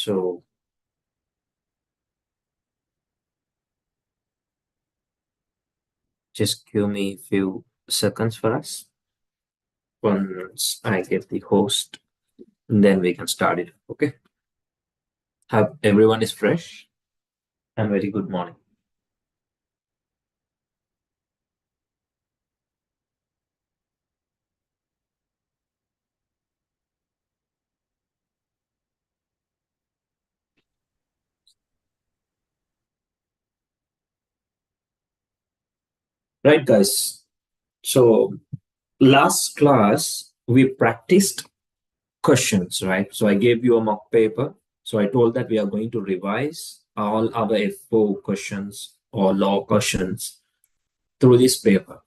So just give me a few seconds for us. Once I get the host, then we can start it. Okay. Have everyone is fresh and very good morning. Right, guys. So last class we practiced questions, right? So I gave you a mock paper. So I told that we are going to revise all our F4 questions or law questions through this paper.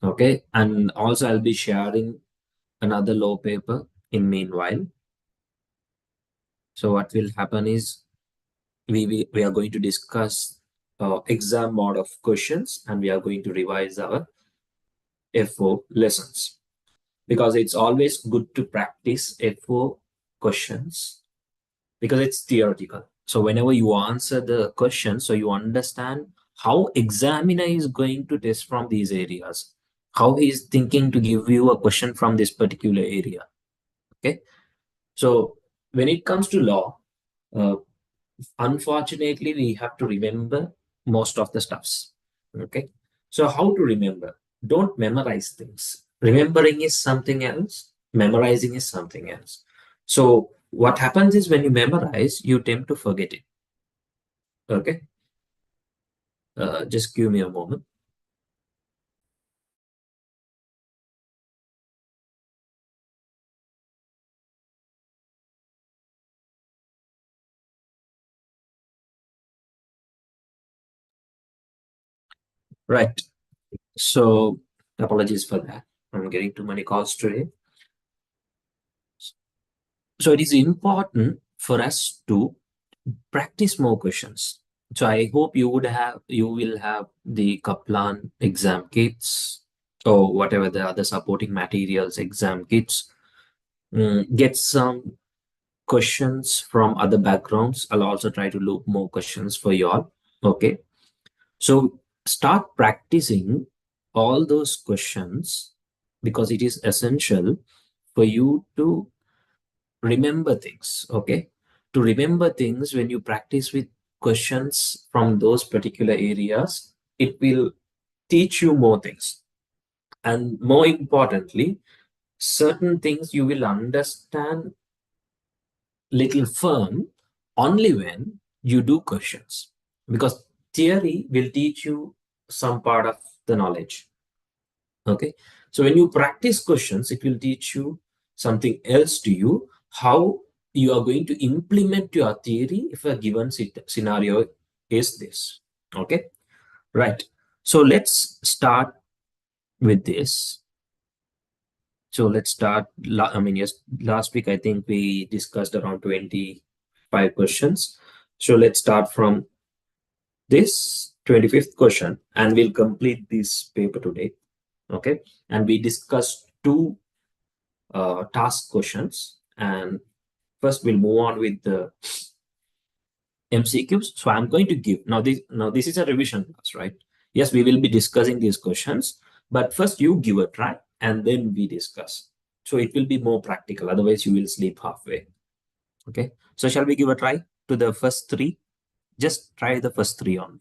Okay. And also I'll be sharing another law paper in meanwhile. So what will happen is we are going to discuss exam mode of questions, and we are going to revise our F4 lessons, because it's always good to practice F4 questions because it's theoretical. So whenever you answer the question, so you understand how examiner is going to test from these areas, how he is thinking to give you a question from this particular area. Okay. So when it comes to law, uh, unfortunately, we have to remember most of the stuffs. Okay. So how to remember? Don't memorize things. Remembering is something else. Memorizing is something else. So what happens is when you memorize, you tend to forget it. Okay. Just give me a moment. Right. So apologies for that. I'm getting too many calls today. So it is important for us to practice more questions. So I hope you will have the Kaplan exam kits or whatever the other supporting materials exam kits. Get some questions from other backgrounds. I'll also try to look more questions for you all. Okay. So start practicing all those questions because it is essential for you to remember things. Okay. To remember things, when you practice with questions from those particular areas, it will teach you more things. And more importantly, certain things you will understand little firm only when you do questions, because theory will teach you some part of the knowledge. Okay. So when you practice questions, it will teach you something else to you, how you are going to implement your theory if a given scenario is this. Okay. Right. So let's start with this. So let's start. I mean, yes, last week I think we discussed around 25 questions. So let's start from this 25th question and we'll complete this paper today. Okay. And we discussed two task questions. And first we'll move on with the MCQs. So I'm going to give this is a revision class, right? Yes, we will be discussing these questions, but first you give a try and then we discuss. So it will be more practical. Otherwise, you will sleep halfway. Okay. So shall we give a try to the first three? Just try the first three on,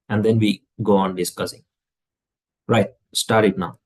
and then we go on discussing. Right. Start it now.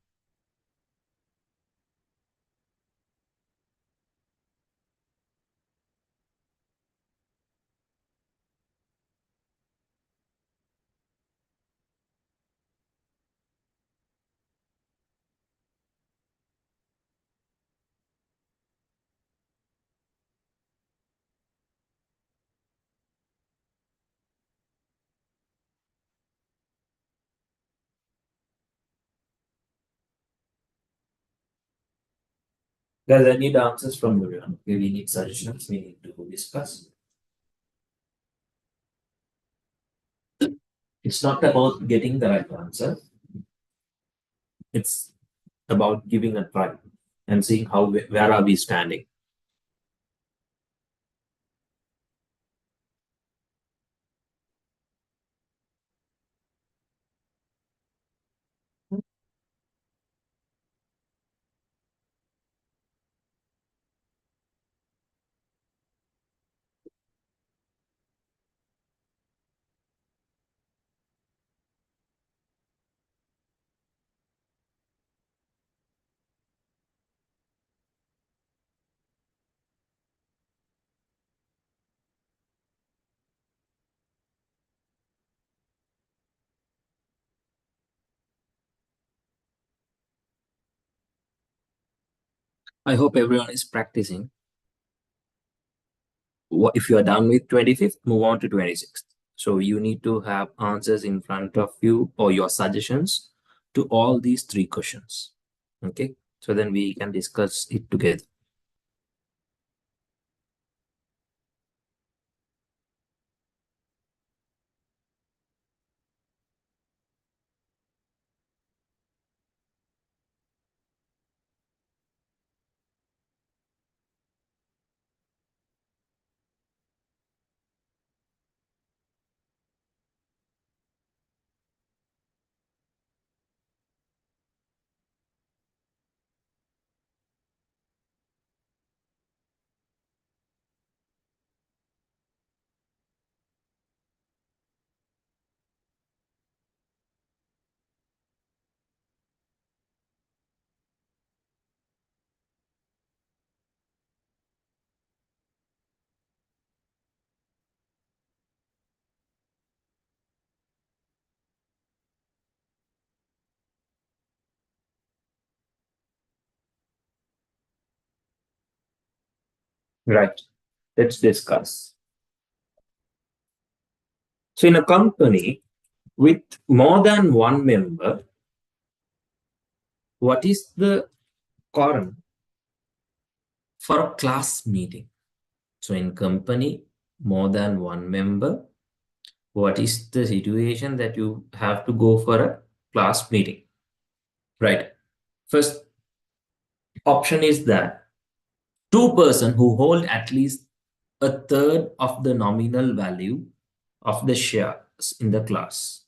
Guys, I need answers from everyone. Okay, we need suggestions. We need to discuss. It's not about getting the right answer. It's about giving a try and seeing where are we standing. I hope everyone is practicing. If you are done with 25th, move on to 26th. So you need to have answers in front of you or your suggestions to all these three questions. Okay. So then we can discuss it together. Right. Let's discuss. So in a company with more than one member, what is the quorum for a class meeting? So in company, more than one member, what is the situation that you have to go for a class meeting? Right. First option is that two person who hold at least a third of the nominal value of the shares in the class.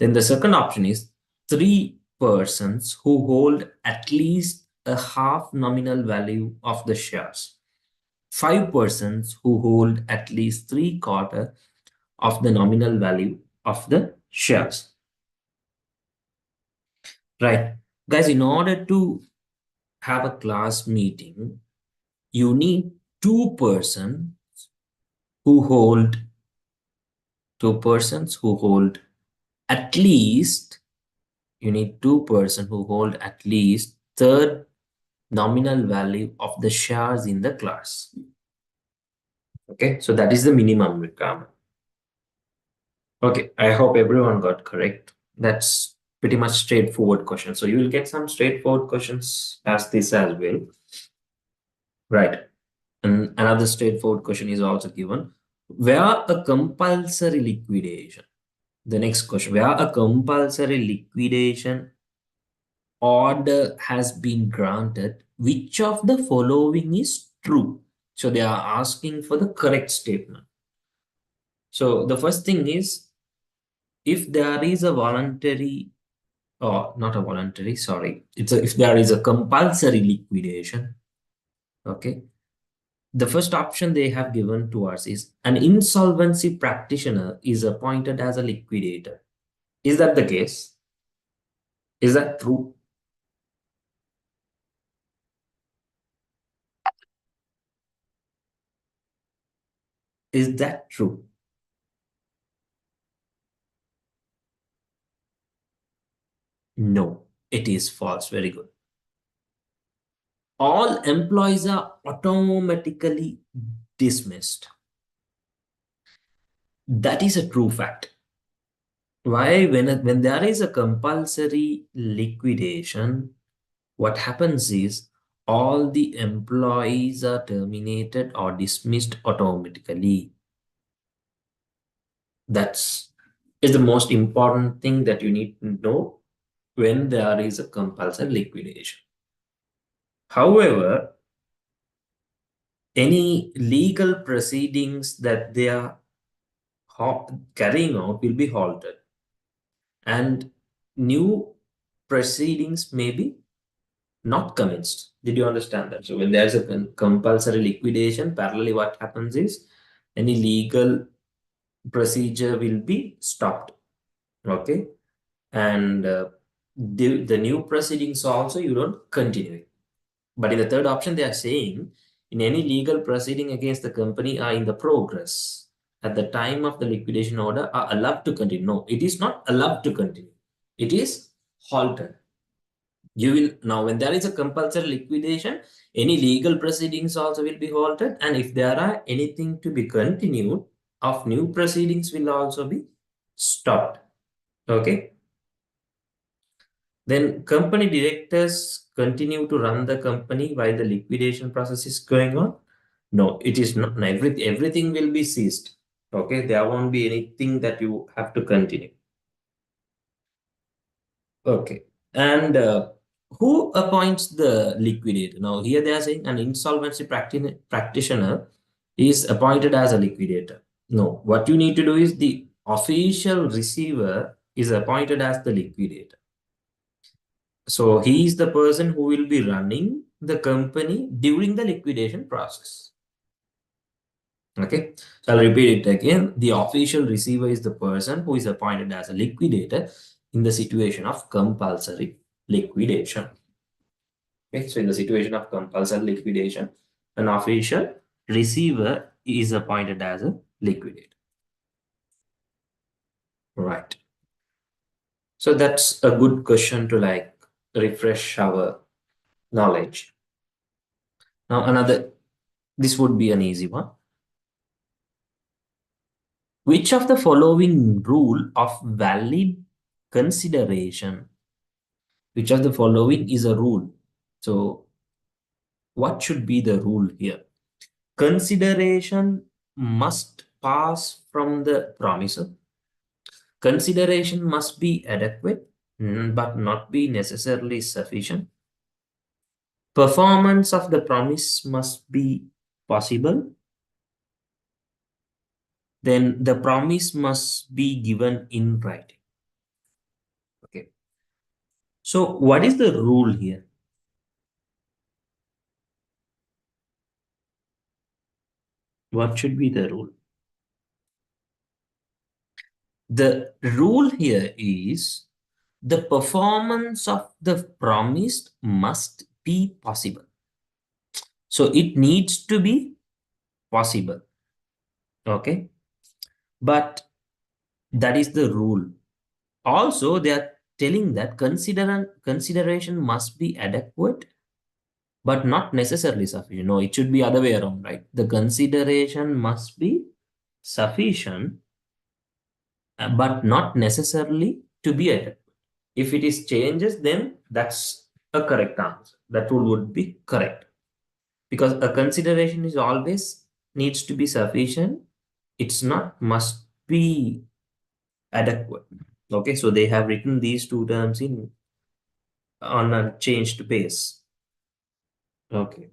Then the second option is three persons who hold at least a half nominal value of the shares. Five persons who hold at least three quarter of the nominal value of the shares. Right. Guys, in order to have a class meeting, you need two persons who hold at least you need two person who hold at least third nominal value of the shares in the class. Okay, so that is the minimum requirement. Okay, I hope everyone got correct. That's pretty much straightforward question. So you will get some straightforward questions as this as well. Right. And another straightforward question is also given. Where a compulsory liquidation, the next question, where a compulsory liquidation order has been granted, which of the following is true? So they are asking for the correct statement. So the first thing is, if there is a voluntary, or not a voluntary, sorry, if there is a compulsory liquidation, okay, the first option they have given to us is an insolvency practitioner is appointed as a liquidator. Is that the case? Is that true? Is that true? No, it is false. Very good. All employees are automatically dismissed. That is a true fact. Why? When there is a compulsory liquidation, what happens is all the employees are terminated or dismissed automatically. That's is the most important thing that you need to know when there is a compulsory liquidation. However, any legal proceedings that they are carrying out will be halted, and new proceedings may be not commenced. Did you understand that? So when there's a compulsory liquidation, parallelly what happens is any legal procedure will be stopped. Okay. And the new proceedings also you don't continue. But in the third option, they are saying in any legal proceeding against the company are in the progress at the time of the liquidation order are allowed to continue. No, it is not allowed to continue. It is halted. You will now, when there is a compulsory liquidation, any legal proceedings also will be halted, and if there are anything to be continued, of new proceedings will also be stopped. Okay. Then company directors continue to run the company while the liquidation process is going on. No, it is not. Everything will be ceased. Okay, there won't be anything that you have to continue. Okay. And who appoints the liquidator? Now, here they are saying an insolvency practitioner is appointed as a liquidator. No, what you need to do is the official receiver is appointed as the liquidator. So he is the person who will be running the company during the liquidation process. Okay, so I'll repeat it again. The official receiver is the person who is appointed as a liquidator in the situation of compulsory liquidation. Okay, so in the situation of compulsory liquidation, an official receiver is appointed as a liquidator. Right. So that's a good question to like refresh our knowledge. Now, this would be an easy one. Which of the following rule of valid consideration? Which of the following is a rule? So, what should be the rule here? Consideration must pass from the promisor. Consideration must be adequate, but not be necessarily sufficient. Performance of the promise must be possible. Then the promise must be given in writing. Okay. So, what is the rule here? What should be the rule? The rule here is the performance of the promised must be possible. So it needs to be possible. Okay. But that is the rule. Also, they are telling that consideration must be adequate, but not necessarily sufficient. No, it should be other way around, right? The consideration must be sufficient, but not necessarily to be adequate. If it is changes, then that's a correct answer. That rule would be correct. Because a consideration is always needs to be sufficient. It's not must be adequate. Okay, so they have written these two terms in on a changed base. Okay.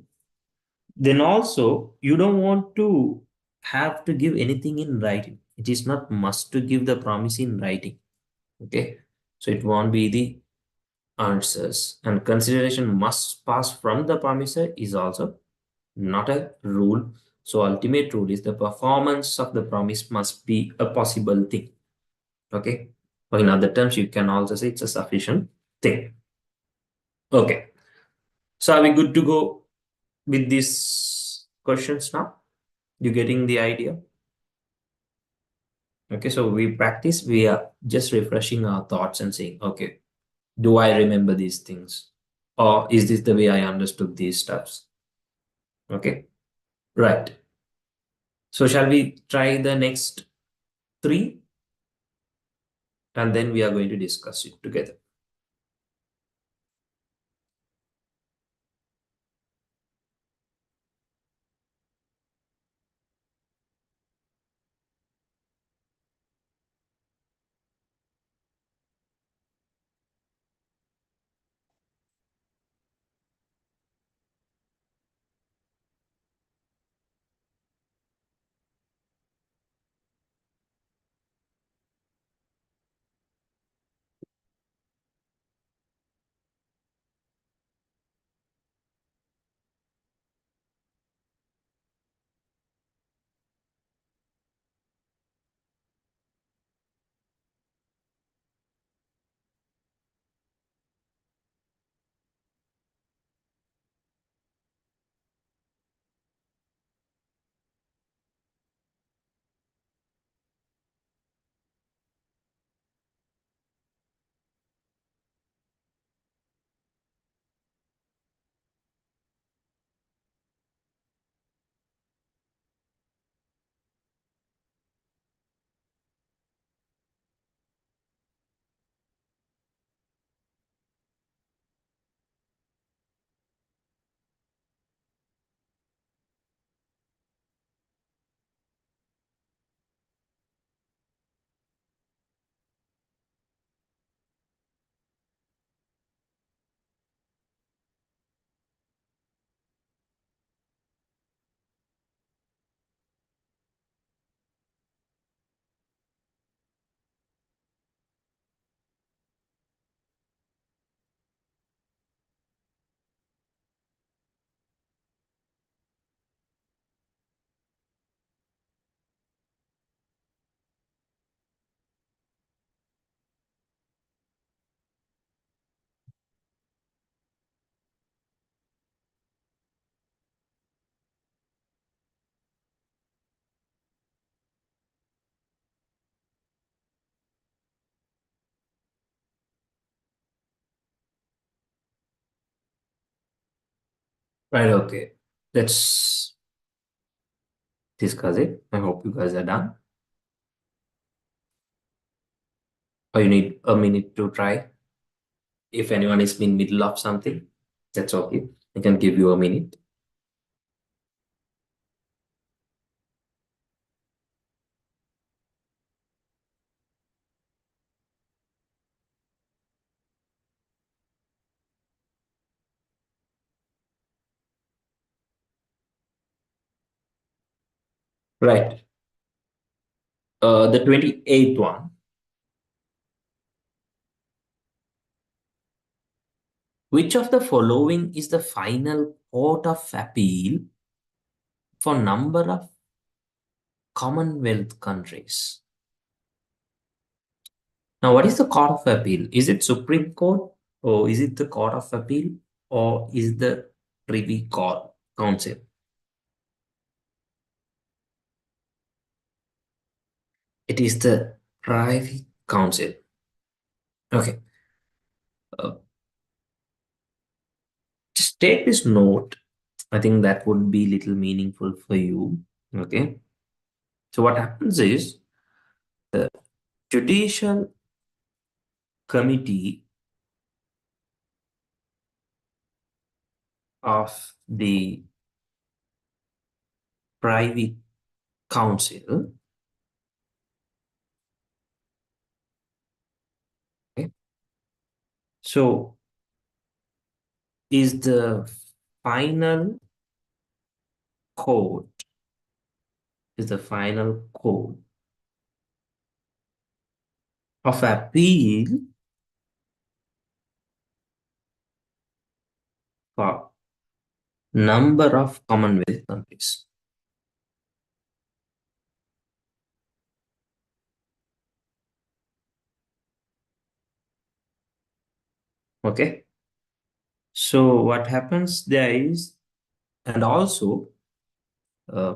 Then also you don't want to have to give anything in writing. It is not must to give the promise in writing. Okay. So it won't be the answers, and consideration must pass from the promisor is also not a rule. So ultimate rule is the performance of the promise must be a possible thing. Okay, or in other terms you can also say it's a sufficient thing. Okay, so are we good to go with these questions now? You getting the idea? Okay, so we are just refreshing our thoughts and saying, okay, do I remember these things, or is this the way I understood these stuffs? Okay, right. So shall we try the next three, and then we are going to discuss it together. Right, okay. Let's discuss it. I hope you guys are done. Or you need a minute to try. If anyone is in middle of something, that's okay. I can give you a minute. Right. The 28th one. Which of the following is the final court of appeal for number of Commonwealth countries? Now, what is the Court of Appeal? Is it Supreme Court, or is it the Court of Appeal, or is the Privy Court Council? It is the Privy Council. Okay. Uh, just take this note. I think that would be little meaningful for you. Okay. So what happens is the Judicial Committee of the Privy Council. Okay. So is the final court is the final court of appeal for number of Commonwealth countries. Okay. So what happens there is, and also uh,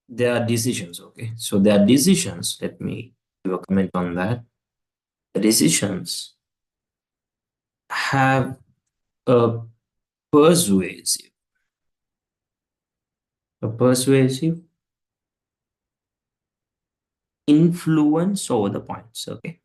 there are decisions. Okay. So there are decisions. Let me give a comment on that. The decisions have a persuasive, a persuasive influence over the points. Okay.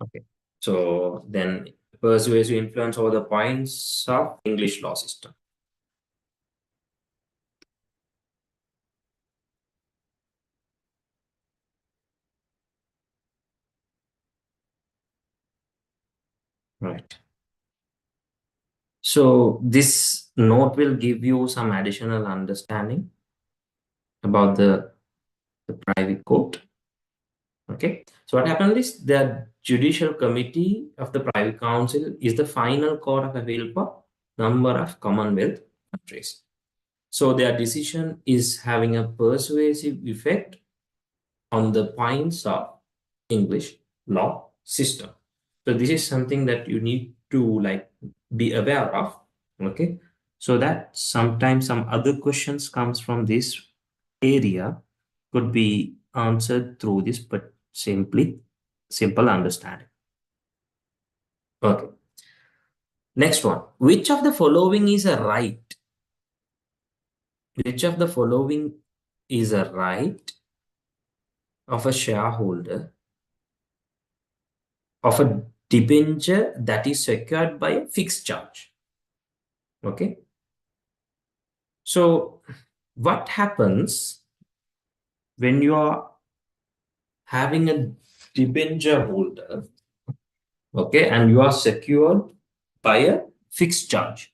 Okay. So then persuasive influence over the points of English law system. Right. So this note will give you some additional understanding about the private court. Okay. So what happened is the Judicial Committee of the Privy Council is the final court of appeal for number of Commonwealth countries. So their decision is having a persuasive effect on the points of English law system. So this is something that you need to like be aware of. Okay. So that sometimes some other questions comes from this area could be answered through this, but simple understanding. Okay. Next one. Which of the following is a right? Which of the following is a right of a shareholder of a debenture that is secured by a fixed charge? Okay. So what happens when you are having a debenture holder, okay, and you are secured by a fixed charge?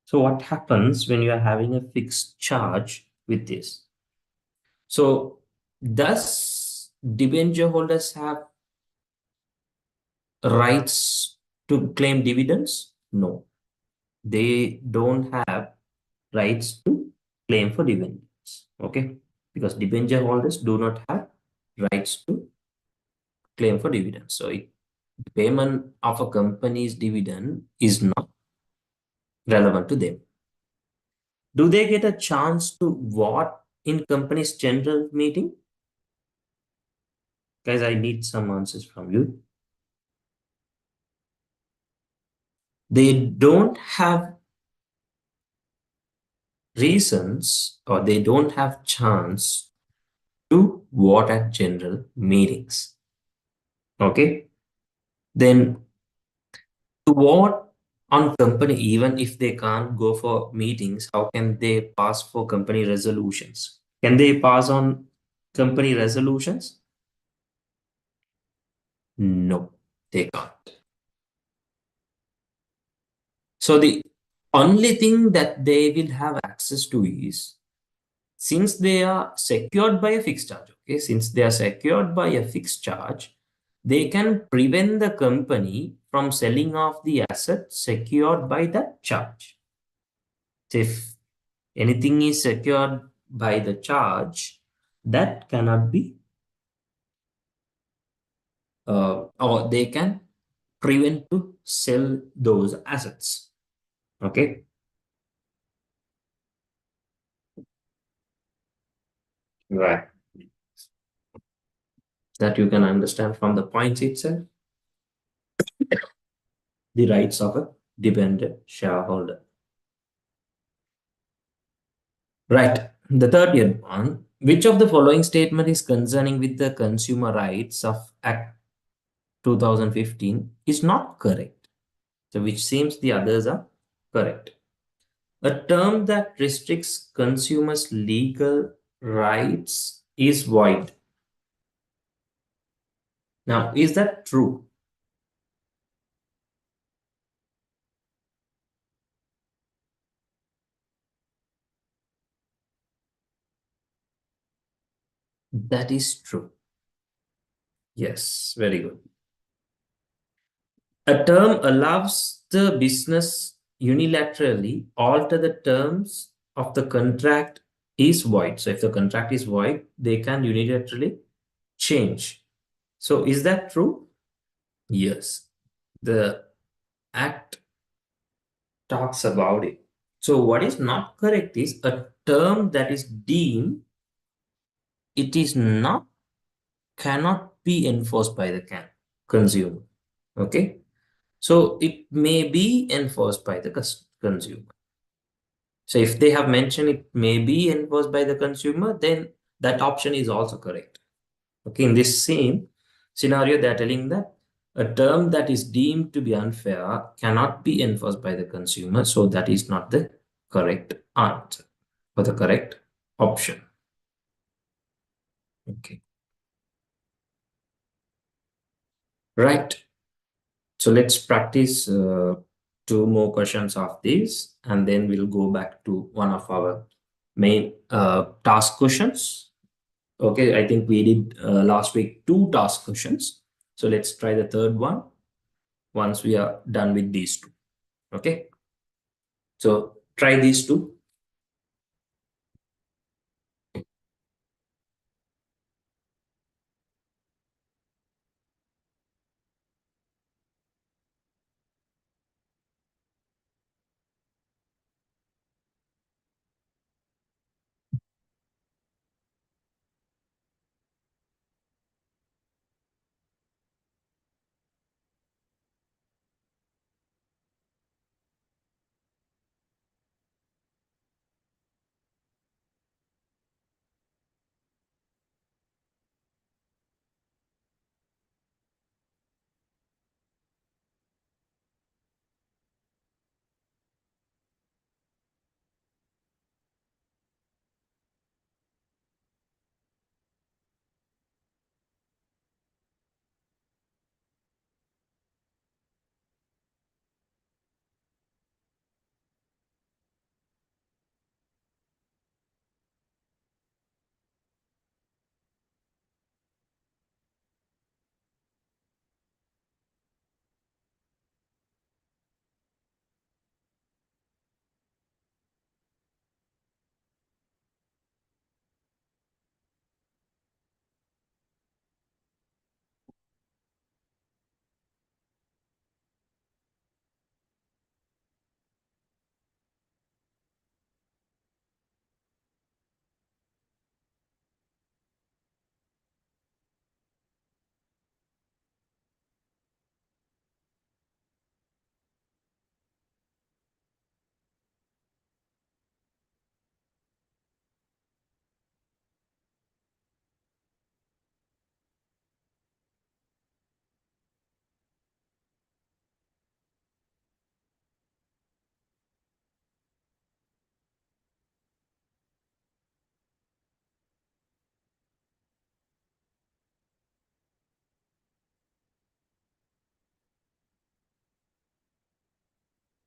So what happens when you are having a fixed charge with this? So does debenture holders have rights to claim dividends? No, they don't have rights to claim for dividends. Okay, because debenture holders do not have rights to claim for dividends. So payment of a company's dividend is not relevant to them. Do they get a chance to vote in company's general meeting? Guys, I need some answers from you. They don't have reasons or they don't have chance to vote at general meetings. Okay. Then to vote on company, even if they can't go for meetings, how can they pass for company resolutions? Can they pass on company resolutions? No, they can't. So the only thing that they will have access to is, since they are secured by a fixed charge, okay, since they are secured by a fixed charge, they can prevent the company from selling off the asset secured by that charge. So if anything is secured by the charge, that cannot be, or they can prevent to sell those assets. Okay, right. That you can understand from the points itself. The rights of a dependent shareholder. Right. The 30th one. Which of the following statement is concerning with the consumer rights of Act 2015 is not correct? So which seems the others are correct. A term that restricts consumers' legal rights is void. Now, is that true? That is true. Yes, very good. A term allows the business unilaterally alter the terms of the contract is void. So if the contract is void, they can unilaterally change. So is that true? Yes. The act talks about it. So what is not correct is a term that is deemed, it is not, cannot be enforced by the consumer. Okay. So it may be enforced by the consumer. So if they have mentioned it may be enforced by the consumer, then that option is also correct. Okay, in this same scenario, they're telling that a term that is deemed to be unfair cannot be enforced by the consumer. So that is not the correct answer or the correct option. Okay, right. So let's practice two more questions of this, and then we'll go back to one of our main task questions. Okay, I think we did last week two task questions. So let's try the third one once we are done with these two. Okay, so try these two.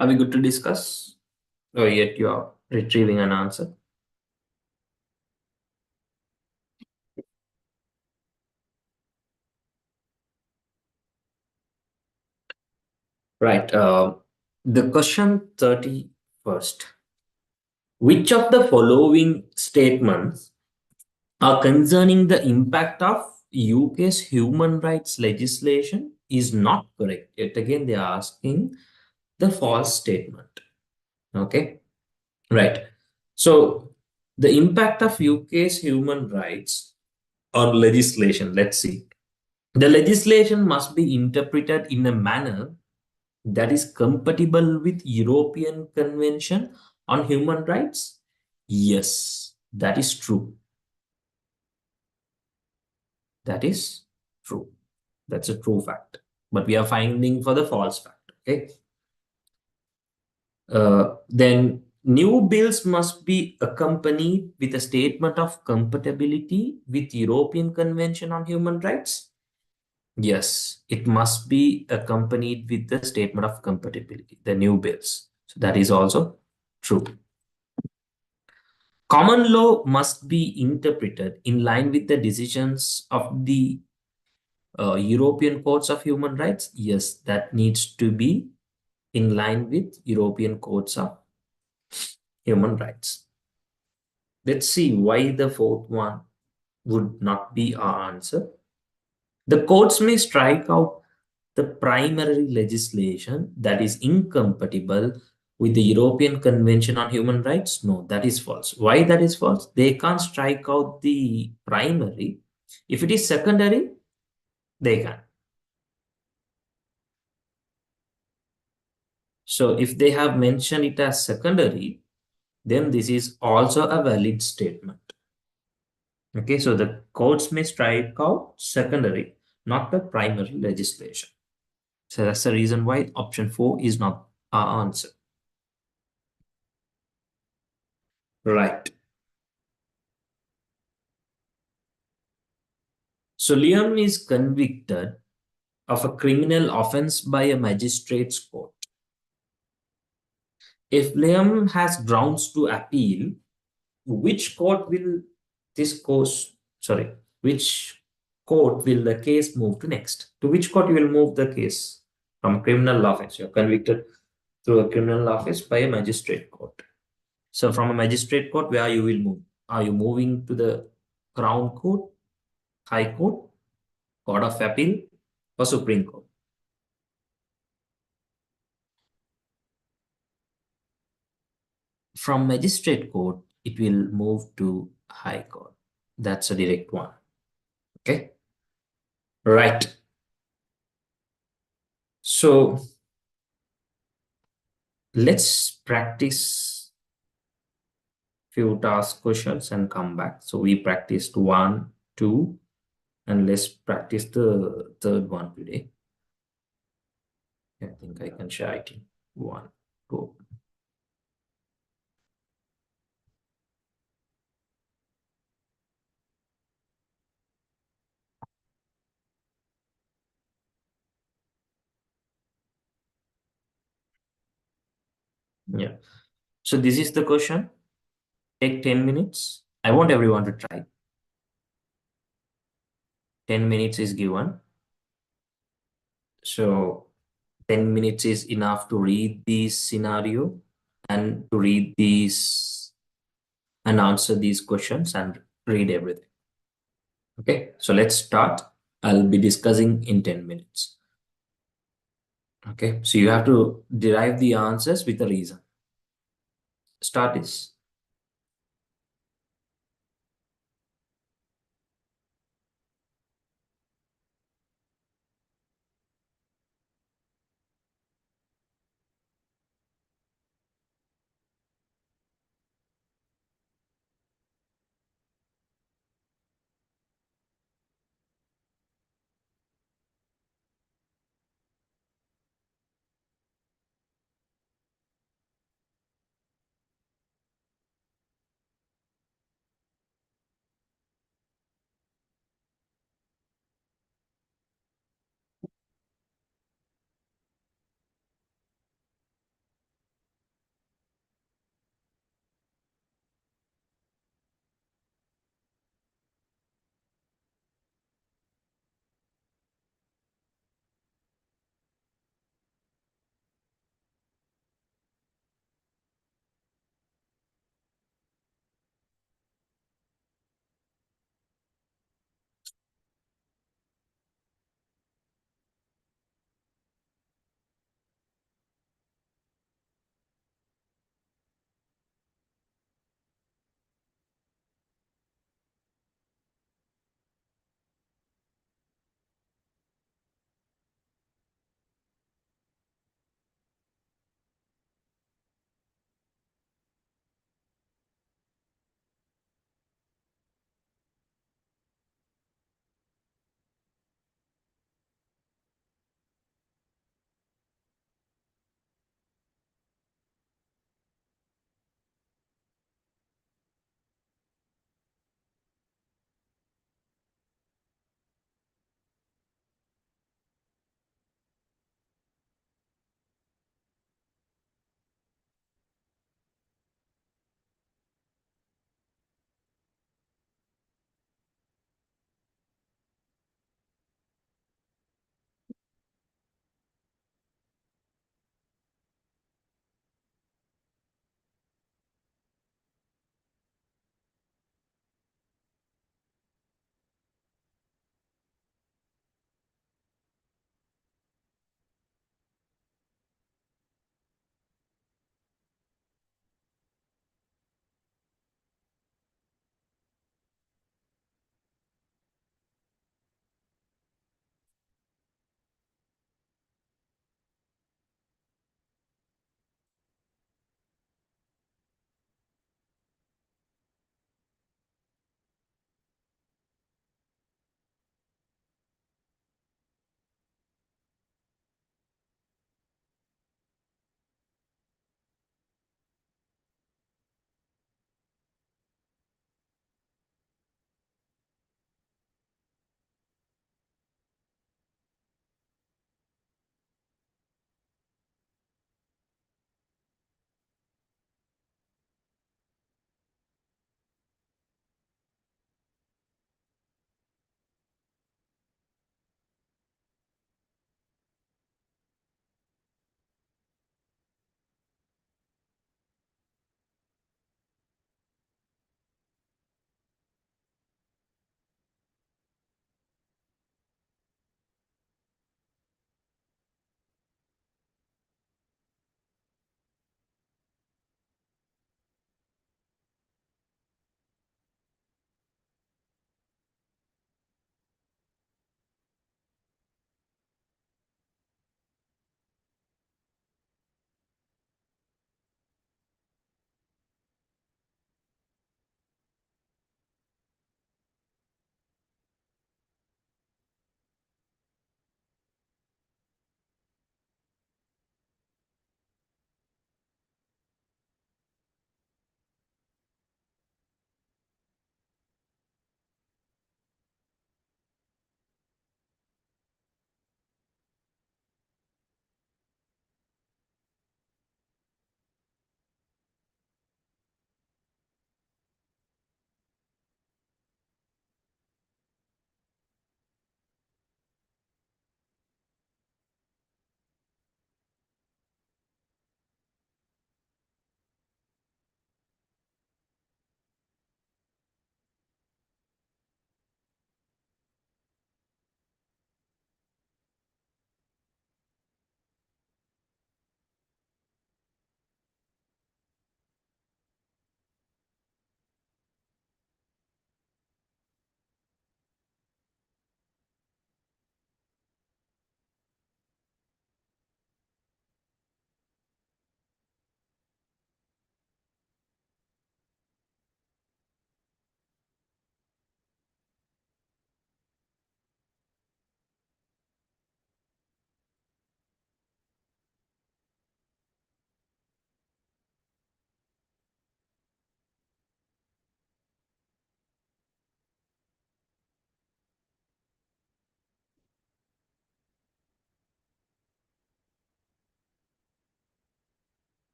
Are we good to discuss? Or yet you're retrieving an answer? Right. The question 31st. Which of the following statements are concerning the impact of UK's human rights legislation is not correct? Yet again, they are asking the false statement. Okay. Right. So the impact of UK's human rights or legislation, let's see. The legislation must be interpreted in a manner that is compatible with European Convention on Human Rights? Yes, that is true. That is true. That's a true fact. But we are finding for the false fact. Okay. Then new bills must be accompanied with a statement of compatibility with European Convention on Human Rights. Yes, it must be accompanied with the statement of compatibility, the new bills. So that is also true. Common law must be interpreted in line with the decisions of the European Courts of Human Rights. Yes, that needs to be in line with European Courts of Human Rights. Let's see why the fourth one would not be our answer. The courts may strike out the primary legislation that is incompatible with the European Convention on Human Rights? No, that is false. Why that is false? They can't strike out the primary. If it is secondary, they can. So if they have mentioned it as secondary, then this is also a valid statement. Okay, so the courts may strike out secondary, not the primary legislation. So that's the reason why option 4 is not our answer. Right. So Liam is convicted of a criminal offense by a magistrate's court. If Liam has grounds to appeal, which court will this course, sorry, which court will the case move to next? To which court you will move the case? From criminal offense. You're convicted through a criminal offense by a magistrate court. So from a magistrate court, where you will move? Are you moving to the Crown Court, High Court, Court of Appeal, or Supreme Court? From magistrate court, it will move to High Court. That's a direct one. Okay. Right. So let's practice few task questions and come back. So we practiced one, two, and let's practice the third one today. I think I can share it in one, go. Yeah. So this is the question. Take 10 minutes. I want everyone to try. 10 minutes is given. So 10 minutes is enough to read this scenario and to read these and answer these questions and read everything. Okay, so let's start. I'll be discussing in 10 minutes. Okay, so you have to derive the answers with a reason. Start is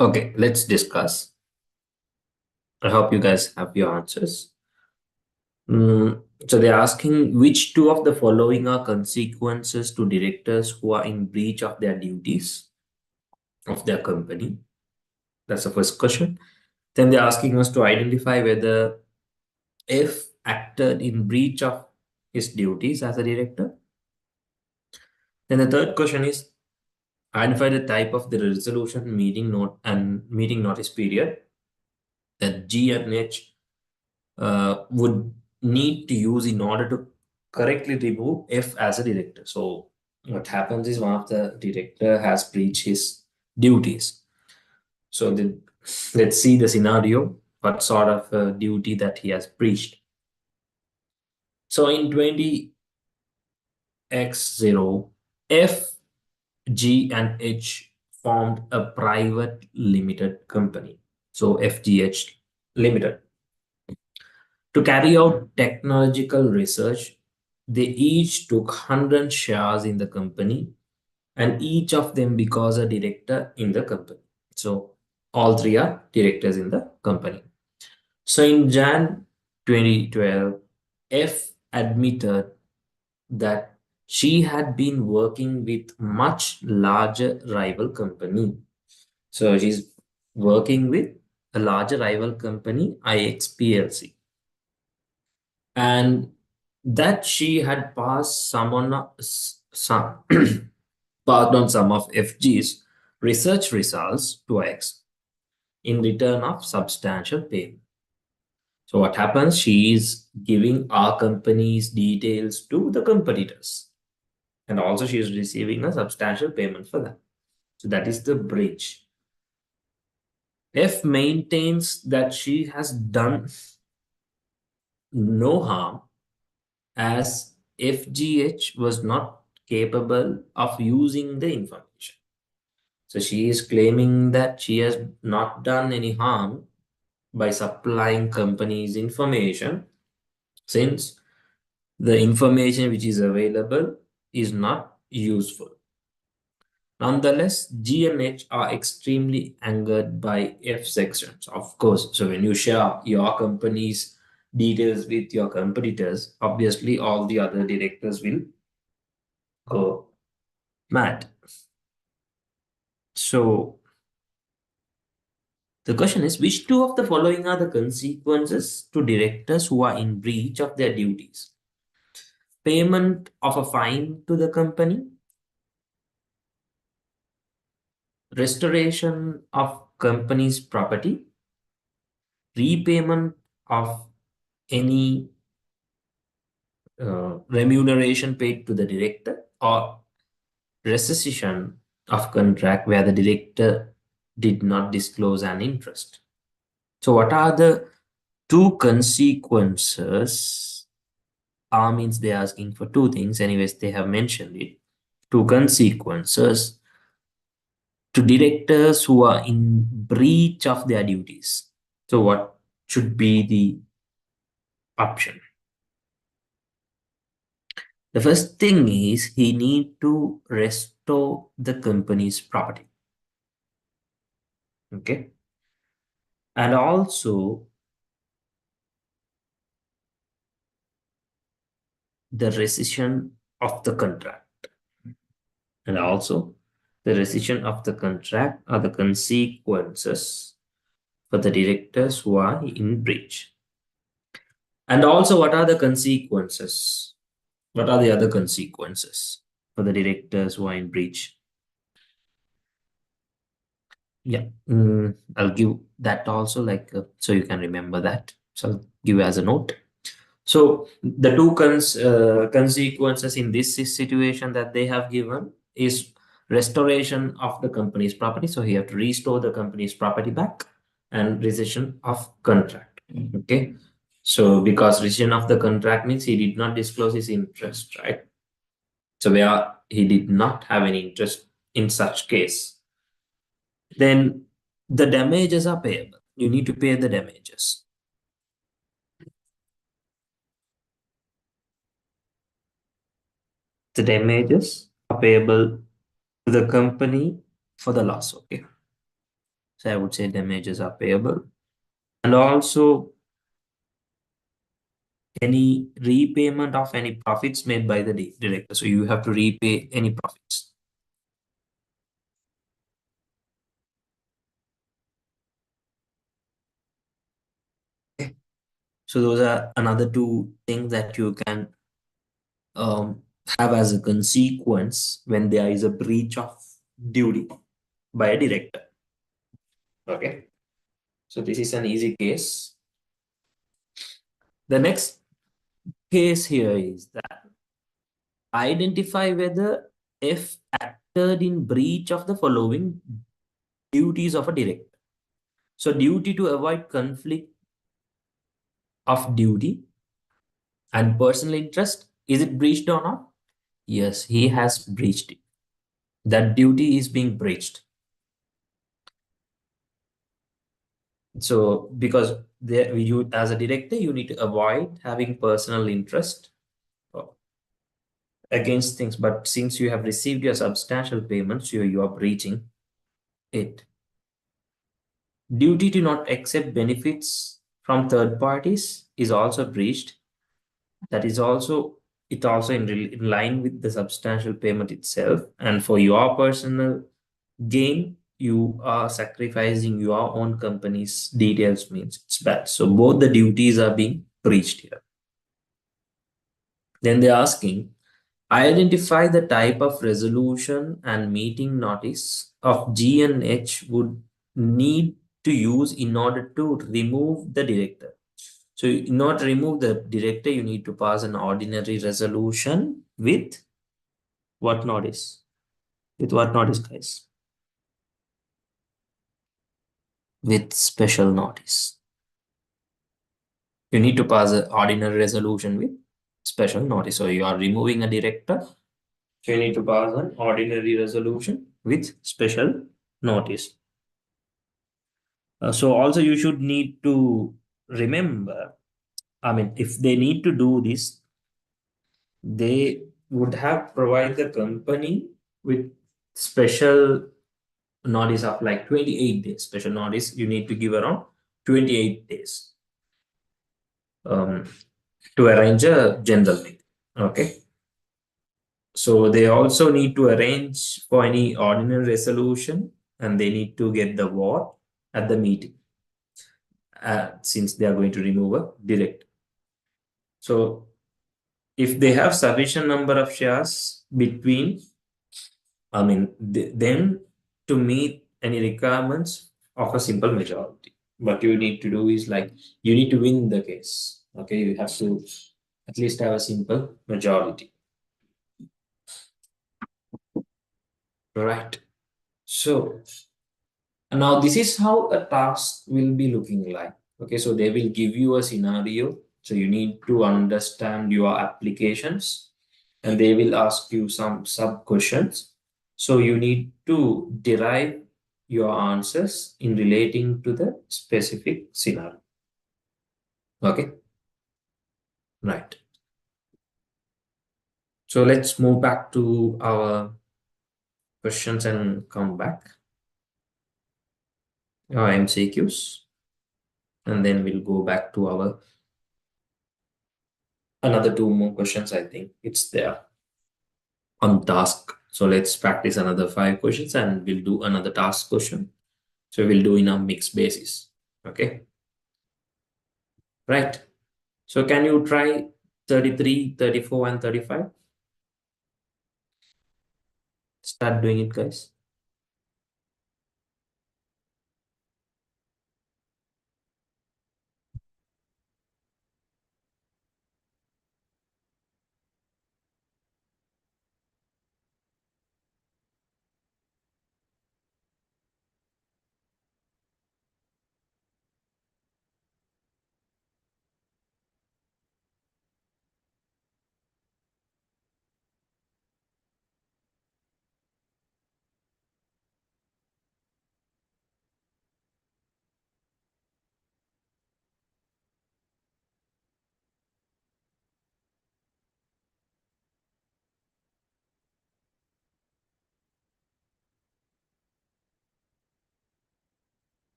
Okay, let's discuss. I hope you guys have your answers. So they're asking which two of the following are consequences to directors who are in breach of their duties of their company. That's the first question. Then they're asking us to identify whether F acted in breach of his duties as a director. Then the third question is identify the type of the resolution meeting note and meeting notice period that G and H would need to use in order to correctly remove F as a director. So what happens is one of the director has breached his duties. So let's see the scenario, what sort of duty that he has breached. So in 20x0, F, G, and H formed a private limited company. So FGH Limited. To carry out technological research, they each took 100 shares in the company and each of them becomes a director in the company. So all three are directors in the company. So in Jan 2012, F admitted that she had been working with much larger rival company. So she's working with a larger rival company, IXPLC, and that she had passed some passed on some of FG's research results to X in return of substantial payment. So what happens? She is giving our company's details to the competitors, and also she is receiving a substantial payment for that. So that is the breach. F maintains that she has done no harm as FGH was not capable of using the information. So she is claiming that she has not done any harm by supplying companies information, since the information which is available is not useful. Nonetheless, G and H are extremely angered by F sections, of course. So when you share your company's details with your competitors, obviously all the other directors will go mad. So the question is, which two of the following are the consequences to directors who are in breach of their duties? Payment of a fine to the company, restoration of company's property, repayment of any remuneration paid to the director, or rescission of contract where the director did not disclose an interest. So what are the two consequences? Means they're asking for two things. Anyways, they have mentioned it. Two consequences to directors who are in breach of their duties. So what should be the option? The first thing is he need to restore the company's property. Okay. And also the rescission of the contract. And also the rescission of the contract are the consequences for the directors who are in breach. And also, what are the consequences? What are the other consequences for the directors who are in breach? Yeah, I'll give that also, like, so you can remember that. So I'll give as a note. So the two consequences in this situation that they have given is restoration of the company's property. So he have to restore the company's property back, and rescission of contract. Okay. So because rescission of the contract means he did not disclose his interest, right? So where he did not have any interest in such case, then the damages are payable. You need to pay the damages. The damages are payable to the company for the loss. Okay. So I would say damages are payable. And also any repayment of any profits made by the director. So you have to repay any profits. Okay. So those are another two things that you can have as a consequence when there is a breach of duty by a director. Okay. So this is an easy case. The next case here is that identify whether F acted in breach of the following duties of a director. So duty to avoid conflict of duty and personal interest, is it breached or not? Yes, he has breached it. That duty is being breached. So because there, you as a director, you need to avoid having personal interest uh, against things. But since you have received your substantial payments, you are breaching it. Duty to not accept benefits from third parties is also breached. That is also it also in line with the substantial payment itself. And for your personal gain, you are sacrificing your own company's details means it's bad. So both the duties are being breached here. Then they're asking, identify the type of resolution and meeting notice of G and H would need to use in order to remove the director. So in order to remove the director, you need to pass an ordinary resolution with what notice? With what notice, guys? With special notice. You need to pass an ordinary resolution with special notice. So you are removing a director. So you need to pass an ordinary resolution with special notice. So also you should need to remember, I mean, if they need to do this, they would have provided the company with special notice of like 28 days. Special notice, you need to give around 28 days um, to arrange a general meeting. Okay. So they also need to arrange for any ordinary resolution and they need to get the vote at the meeting since they are going to remove a director. So if they have sufficient number of shares between, I mean, them to meet any requirements of a simple majority. What you need to do is like you need to win the case. Okay, you have to at least have a simple majority. Right. So now this is how a task will be looking like. Okay, so they will give you a scenario. So you need to understand your applications and they will ask you some sub questions. So you need to derive your answers in relating to the specific scenario. Okay, right. So let's move back to our questions and come back. Our MCQs, and then we'll go back to our another two more questions. I think it's there on task. So let's practice another five questions and we'll do another task question. So we'll do in a mixed basis. Okay, right. So can you try 33, 34, and 35? Start doing it, guys.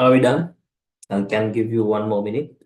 Are we done? I can give you 1 more minute.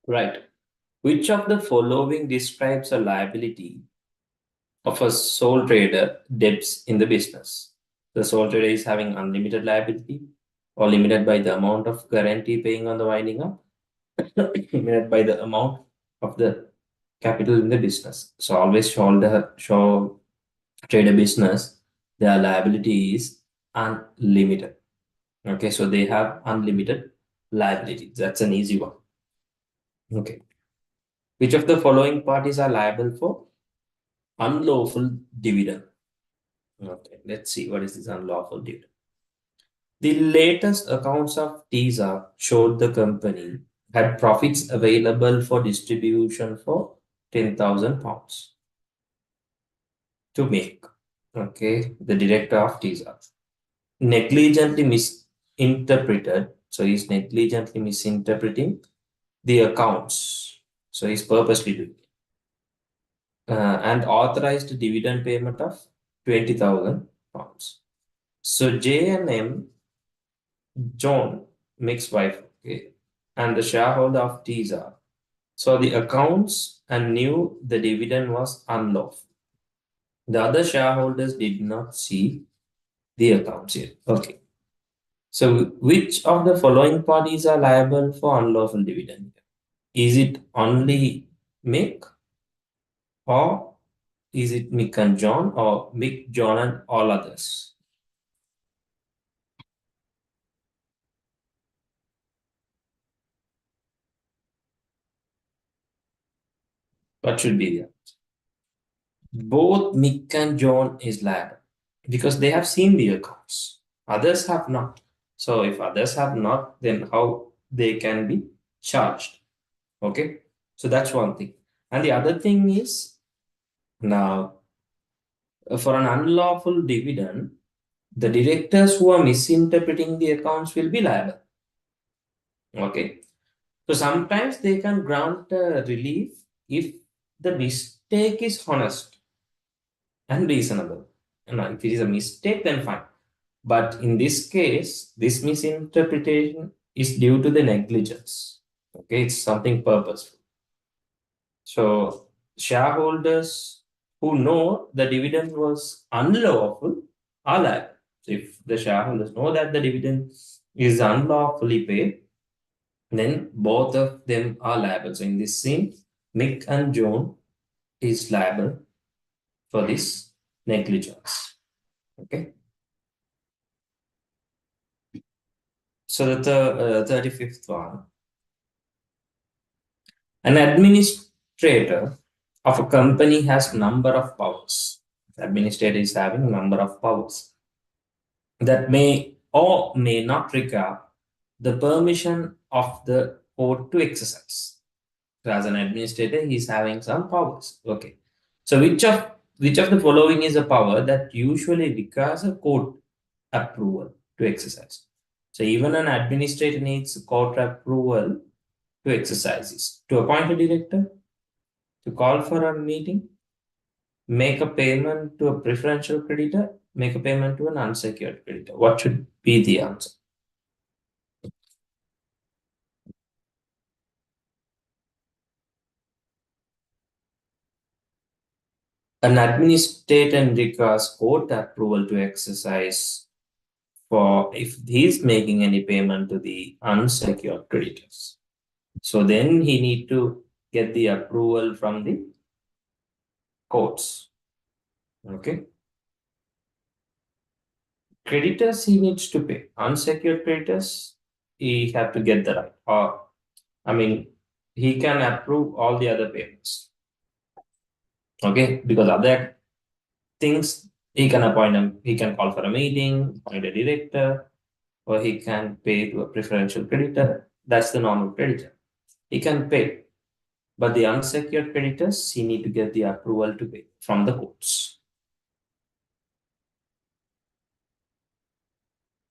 Right. Which of the following describes a liability of a sole trader debts in the business? The sole trader is having unlimited liability or limited by the amount of guarantee paying on the winding up, limited by the amount of the capital in the business. So always show trader business, their liability is unlimited. Okay, so they have unlimited liability. That's an easy one. Okay. Which of the following parties are liable for unlawful dividend? Okay, let's see what is this unlawful dividend. The latest accounts of TISA showed the company had profits available for distribution for £10,000 to make. Okay, the director of TISA negligently misinterpreted. So he's negligently misinterpreting the accounts. So he's purposely doing it. And authorized dividend payment of £20,000. So J and M, John, mixed wife, okay, and the shareholder of TISA saw the accounts and knew the dividend was unlawful. The other shareholders did not see the accounts yet. Okay. So which of the following parties are liable for unlawful dividend? Is it only Mick, or is it Mick and John, or Mick, John, and all others? What should be the answer? Both Mick and John is liable because they have seen the accounts. Others have not. So if others have not, then how they can be charged? Okay. So that's one thing. And the other thing is now for an unlawful dividend, the directors who are misinterpreting the accounts will be liable. Okay. So sometimes they can grant relief if the mistake is honest and reasonable. And if it is a mistake, then fine. But in this case, this misinterpretation is due to the negligence. Okay, it's something purposeful. So shareholders who know the dividend was unlawful are liable. So if the shareholders know that the dividend is unlawfully paid, then both of them are liable. So in this scene, Mick and John is liable for this negligence. Okay. So the 35th one. An administrator of a company has number of powers. The administrator is having number of powers that may or may not require the permission of the court to exercise. So as an administrator, he is having some powers. Okay. So which of the following is a power that usually requires a court approval to exercise? So even an administrator needs court approval to exercise this. To appoint a director, to call for a meeting, make a payment to a preferential creditor, make a payment to an unsecured creditor. What should be the answer? An administrator requires court approval to exercise for if he is making any payment to the unsecured creditors. So then he need to get the approval from the courts. Okay. Creditors he needs to pay. Unsecured creditors, he have to get the right. Or I mean, he can approve all the other payments. Okay, because other things he can appoint him, he can call for a meeting, appoint a director, or he can pay to a preferential creditor. That's the normal creditor. He can pay. But the unsecured creditors, he need to get the approval to pay from the courts.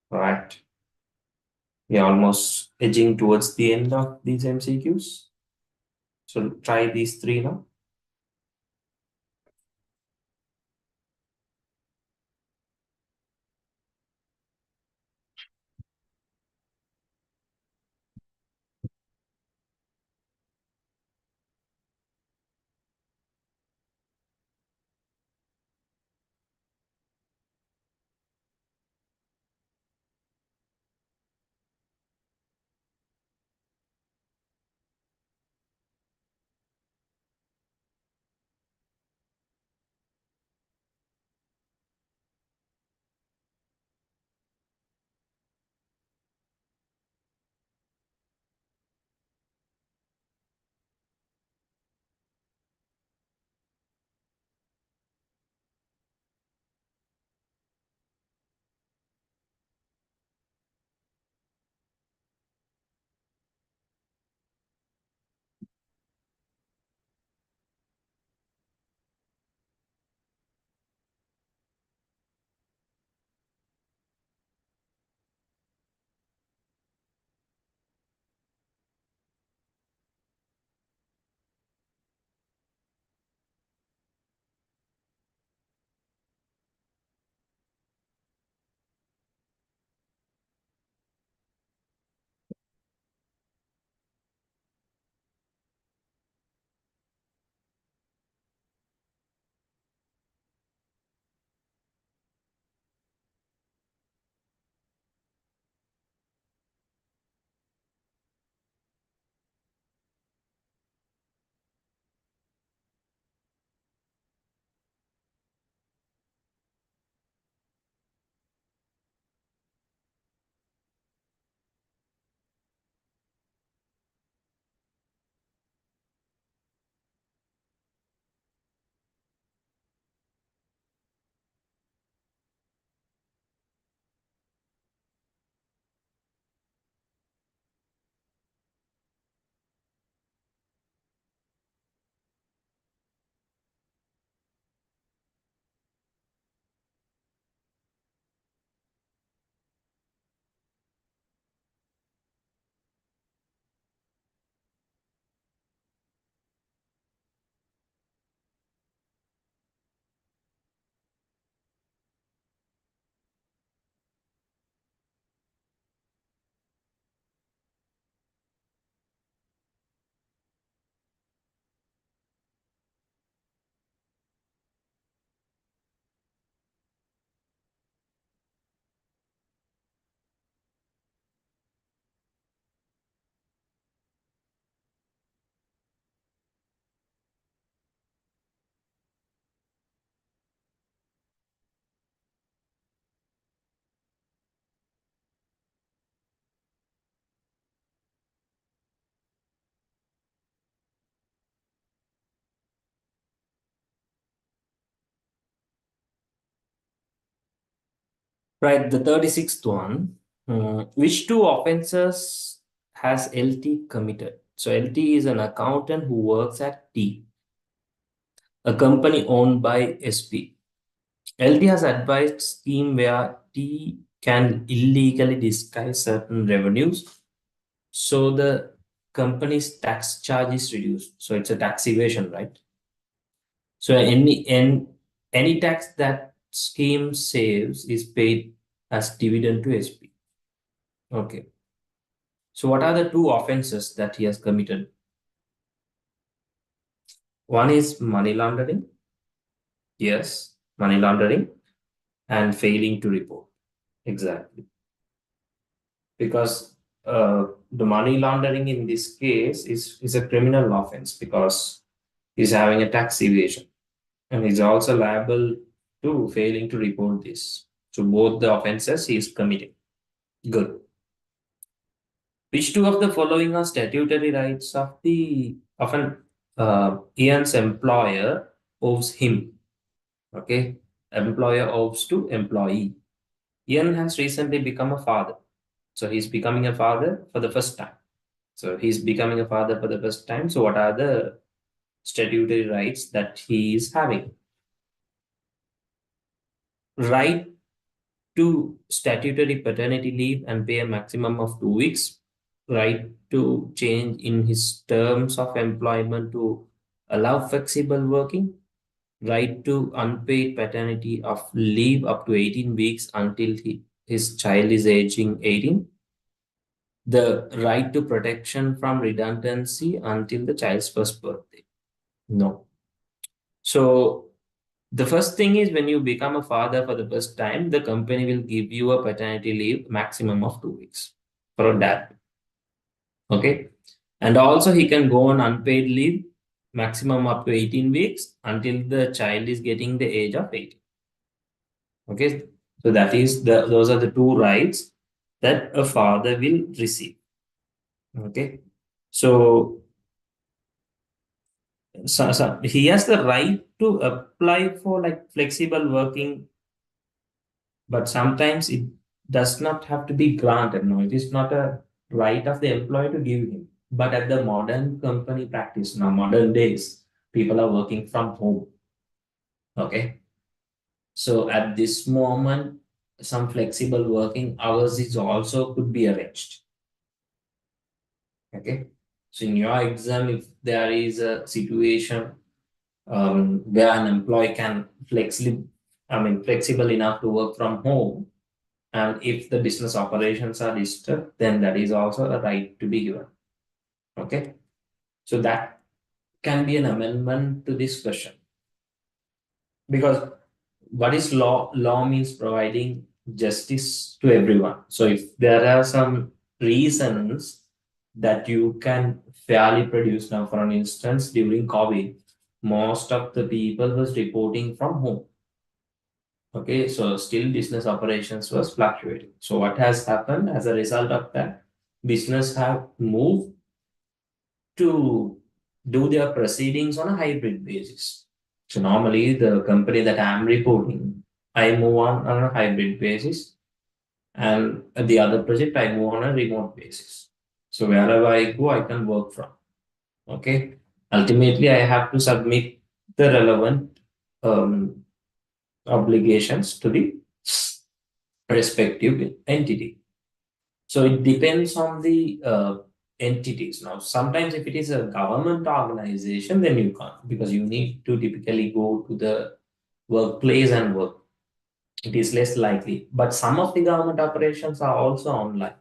Right. We are almost edging towards the end of these MCQs. So try these three now. Right, the 36th one. Which two offenses has LT committed? So LT is an accountant who works at T, a company owned by SP. LT has advised scheme where T can illegally disguise certain revenues, so the company's tax charge is reduced. So it's a tax evasion, right? So any tax that scheme saves is paid as dividend to SP. Okay. So what are the two offenses that he has committed? One is money laundering. Yes, money laundering and failing to report. Exactly. Because the money laundering in this case is a criminal offense because he's having a tax evasion. and is also liable to failing to report this. So both the offenses he is committing. Good. Which two of the following are statutory rights of an Ian's employer owes him? Okay, employer owes to employee. Ian has recently become a father, so he's becoming a father for the first time. So he's becoming a father for the first time. So what are the statutory rights that he is having? Right to statutory paternity leave and pay a maximum of 2 weeks, right to change in his terms of employment to allow flexible working, right to unpaid paternity of leave up to 18 weeks until his child is aging 18, the right to protection from redundancy until the child's first birthday. No. So the first thing is when you become a father for the first time, the company will give you a paternity leave maximum of 2 weeks for a dad. Okay. And also he can go on unpaid leave maximum up to 18 weeks until the child is getting the age of 18. Okay. So that is those are the two rights that a father will receive. Okay. So, so he has the right to apply for like flexible working, but sometimes it does not have to be granted. No, it is not a right of the employer to give him. But at the modern company practice, now modern days, people are working from home. Okay. So at this moment, some flexible working hours is also could be arranged. Okay. So in your exam, if there is a situation where an employee can flexible enough to work from home, and if the business operations are disturbed, then that is also a right to be given. Okay. So that can be an amendment to this question. Because what is law? Law means providing justice to everyone. So if there are some reasons that you can fairly produce, now for an instance, during COVID, most of the people was reporting from home. Okay, so still business operations was fluctuating. So what has happened as a result of that? Business have moved to do their proceedings on a hybrid basis. So normally the company that I'm reporting, I move on a hybrid basis, and the other project I move on a remote basis. So wherever I go, I can work from. Okay. Ultimately, I have to submit the relevant um, obligations to the respective entity. So it depends on the entities. Now, sometimes if it is a government organization, then you can't because you need to typically go to the workplace and work. It is less likely. But some of the government operations are also online.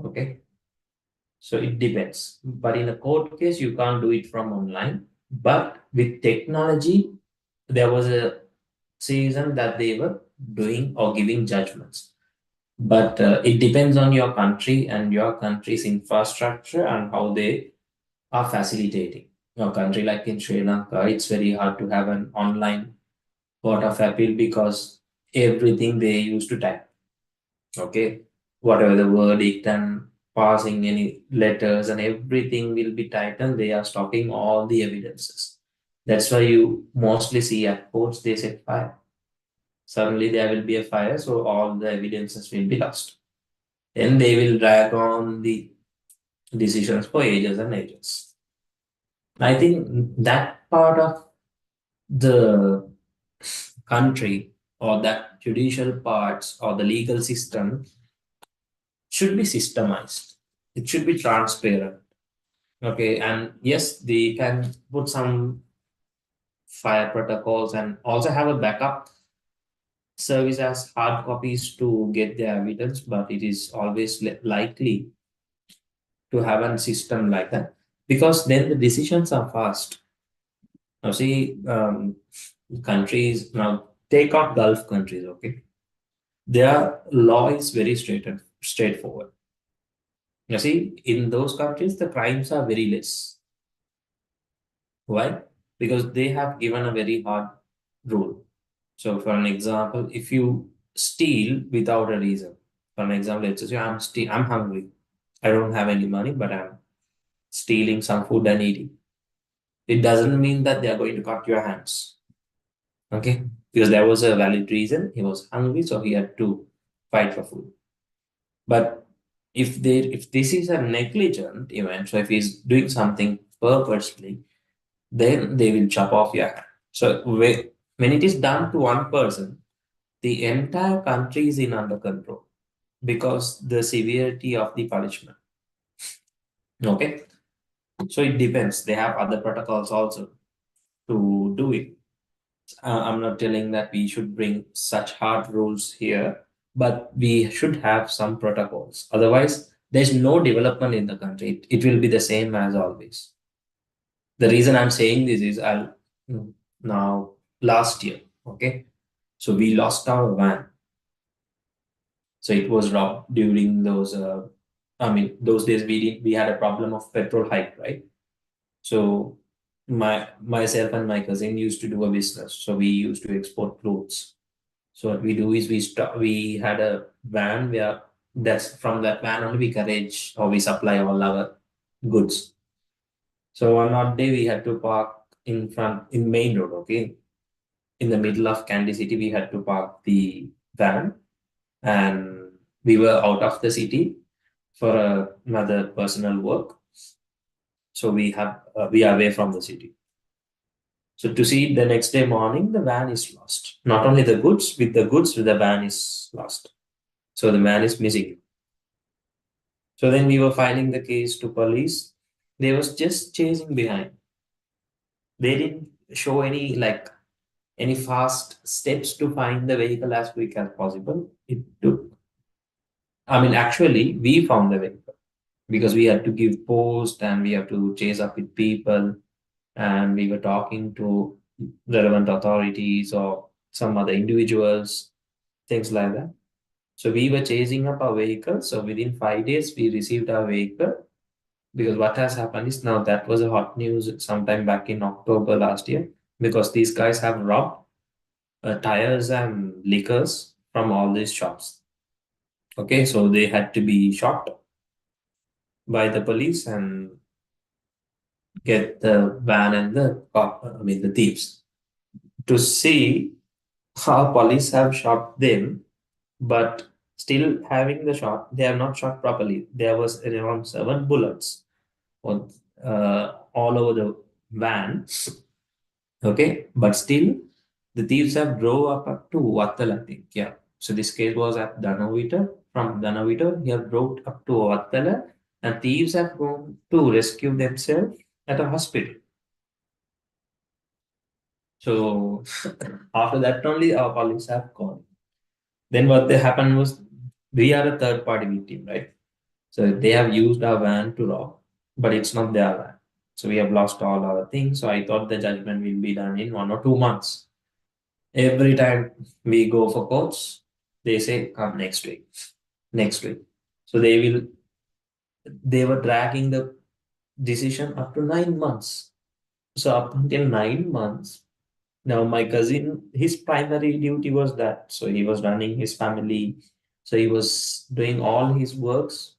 Okay. So it depends. But in a court case, you can't do it from online. But with technology, there was a season that they were doing or giving judgments. But it depends on your country and your country's infrastructure and how they are facilitating. Your country, like in Sri Lanka, it's very hard to have an online court of appeal because everything they used to type. Okay, whatever the verdict and passing any letters and everything will be typed, and they are stopping all the evidences. That's why you mostly see at courts they set fire. Suddenly there will be a fire, so all the evidences will be lost. Then they will drag on the decisions for ages and ages. I think that part of the country or that judicial parts or the legal system should be systemized. It should be transparent. Okay, and yes, they can put some fire protocols and also have a backup service as hard copies to get the evidence, but it is always likely to have a system like that because then the decisions are fast. Now, see, countries now take out Gulf countries. Okay, their law is very straightforward. You see, in those countries, the crimes are very less. Why? Because they have given a very hard rule. So for an example, if you steal without a reason, for an example, let's say I'm hungry. I don't have any money, but I'm stealing some food and eating. It doesn't mean that they are going to cut your hands. Okay? Because there was a valid reason. He was hungry, so he had to fight for food. But if this is a negligent event, so if he's doing something purposely, then they will chop off your hand. So when it is done to one person, the entire country is in under control because the severity of the punishment. Okay, so it depends. They have other protocols also to do it. I'm not telling that we should bring such hard rules here, but we should have some protocols. Otherwise, there's no development in the country. It will be the same as always. The reason I'm saying this is now last year, okay, so we lost our van. So it was robbed during those. I mean, those days we had a problem of petrol hike, right? So myself and my cousin used to do a business. So we used to export clothes. So what we do is we had a van where that's from that van only we carriage or we supply all our goods. So one odd day we had to park in front in main road, okay? In the middle of Candy City, we had to park the van and we were out of the city for another personal work. So we are away from the city. So to see the next day morning, the van is lost. Not only the goods, with the goods, the van is lost. So the man is missing. So then we were filing the case to police. They was just chasing behind. They didn't show any fast steps to find the vehicle as quick as possible. It took. I mean, actually, we found the vehicle because we had to give post and we have to chase up with people and we were talking to relevant authorities or some other individuals, things like that. So we were chasing up our vehicle. So within 5 days, we received our vehicle because what has happened is now that was a hot news sometime back in October last year because these guys have robbed tires and liquors from all these shops. Okay, so they had to be shot by the police and get the van and the thieves to see how police have shot them, but still having the shot, they have not shot properly. There was around 7 bullets all over the van. Okay, but still the thieves have drove up to Vattal, I think. Yeah. So this case was at Danavita. From Danavita, he have drove up to Vattala, and thieves have gone to rescue themselves at a hospital. So after that only our police have gone. Then what they happened was we are a third party victim, right? So they have used our van to rob, but it's not their van. So we have lost all our things. So I thought the judgment will be done in 1 or 2 months. Every time we go for courts, they say come next week, next week. So they were dragging the decision up to 9 months. So up until 9 months, now my cousin, his primary duty was that. So he was running his family. So he was doing all his works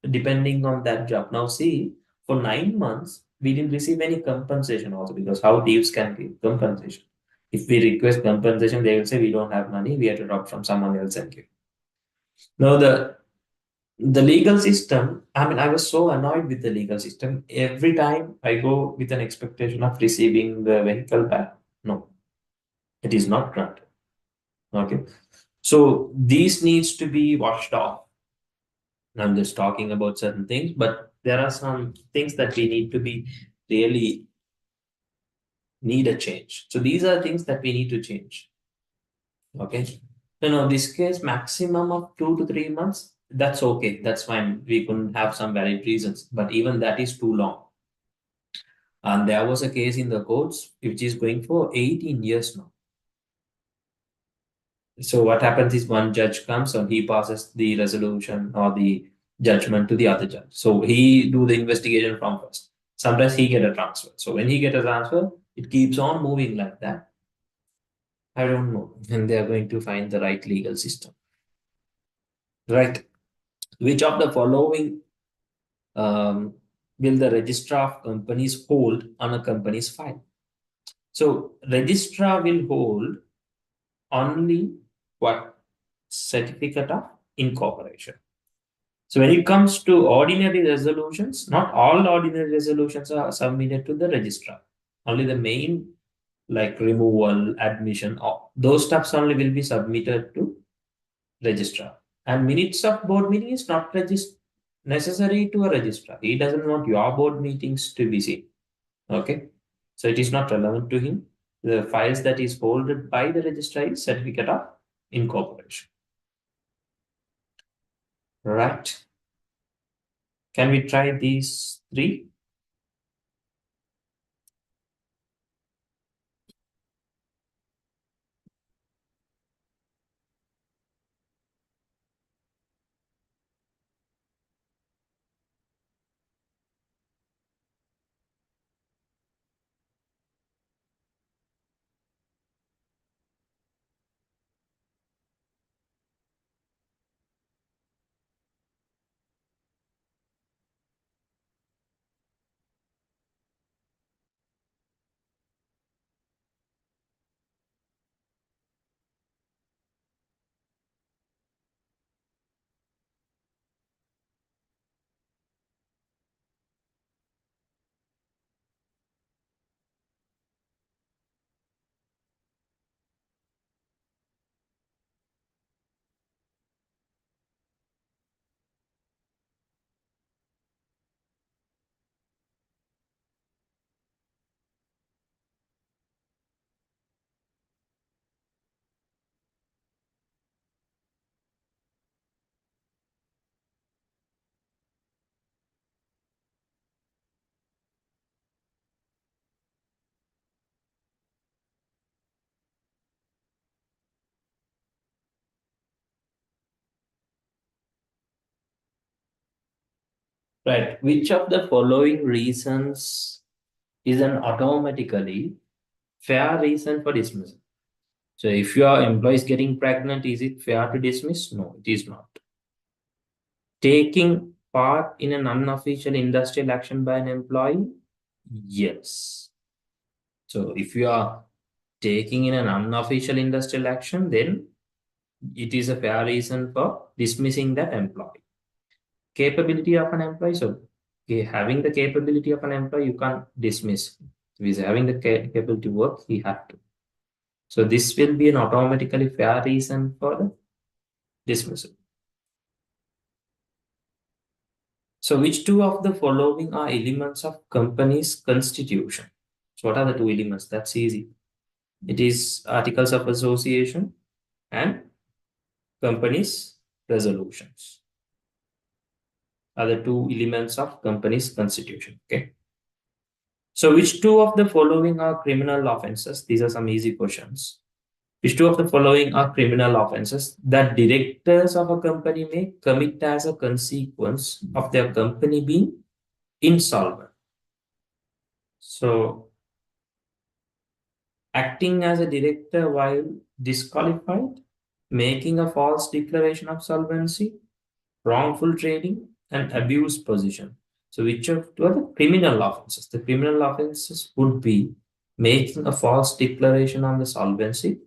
depending on that job. Now see, for 9 months, we didn't receive any compensation also because how thieves can give compensation. If we request compensation, they will say we don't have money, we have to rob from someone else and give. Now the legal system, I mean, I was so annoyed with the legal system. Every time I go with an expectation of receiving the vehicle back. No, it is not granted. Okay. So these needs to be washed off. I'm just talking about certain things, but there are some things that we need to be really need a change. So these are things that we need to change. Okay. This case maximum of 2 to 3 months, that's okay. That's fine. We couldn't have some valid reasons, but even that is too long. And there was a case in the courts which is going for 18 years now. So what happens is one judge comes and he passes the resolution or the judgment to the other judge. So he do the investigation from first. Sometimes he get a transfer. So when he get a transfer, it keeps on moving like that. I don't know when they are going to find the right legal system. Right. Which of the following um, will the registrar of companies hold on a company's file? So registrar will hold only what? Certificate of incorporation. So when it comes to ordinary resolutions, not all ordinary resolutions are submitted to the registrar. Only the main, like removal, admission, those stuffs only will be submitted to registrar. And minutes of board meeting is not necessary to a registrar. He doesn't want your board meetings to be seen. Okay. So it is not relevant to him. The files that is holded by the registrar is certificate of incorporation. Right. Can we try these three? Right. Which of the following reasons is an automatically fair reason for dismissal? So if your employee is getting pregnant, is it fair to dismiss? No, it is not. Taking part in an unofficial industrial action by an employee? Yes. So if you are taking in an unofficial industrial action, then it is a fair reason for dismissing that employee. Capability of an employee. So having the capability of an employee, you can't dismiss. If he's having the capability to work, he have to. So this will be an automatically fair reason for the dismissal. So which two of the following are elements of company's constitution? So what are the two elements? That's easy. It is articles of association and company's resolutions are the two elements of company's constitution. Okay. So which two of the following are criminal offenses? These are some easy questions. Which two of the following are criminal offenses that directors of a company may commit as a consequence of their company being insolvent? So acting as a director while disqualified, making a false declaration of solvency, wrongful trading, and abuse position. So, which of two are the criminal offenses? The criminal offenses would be making a false declaration on the solvency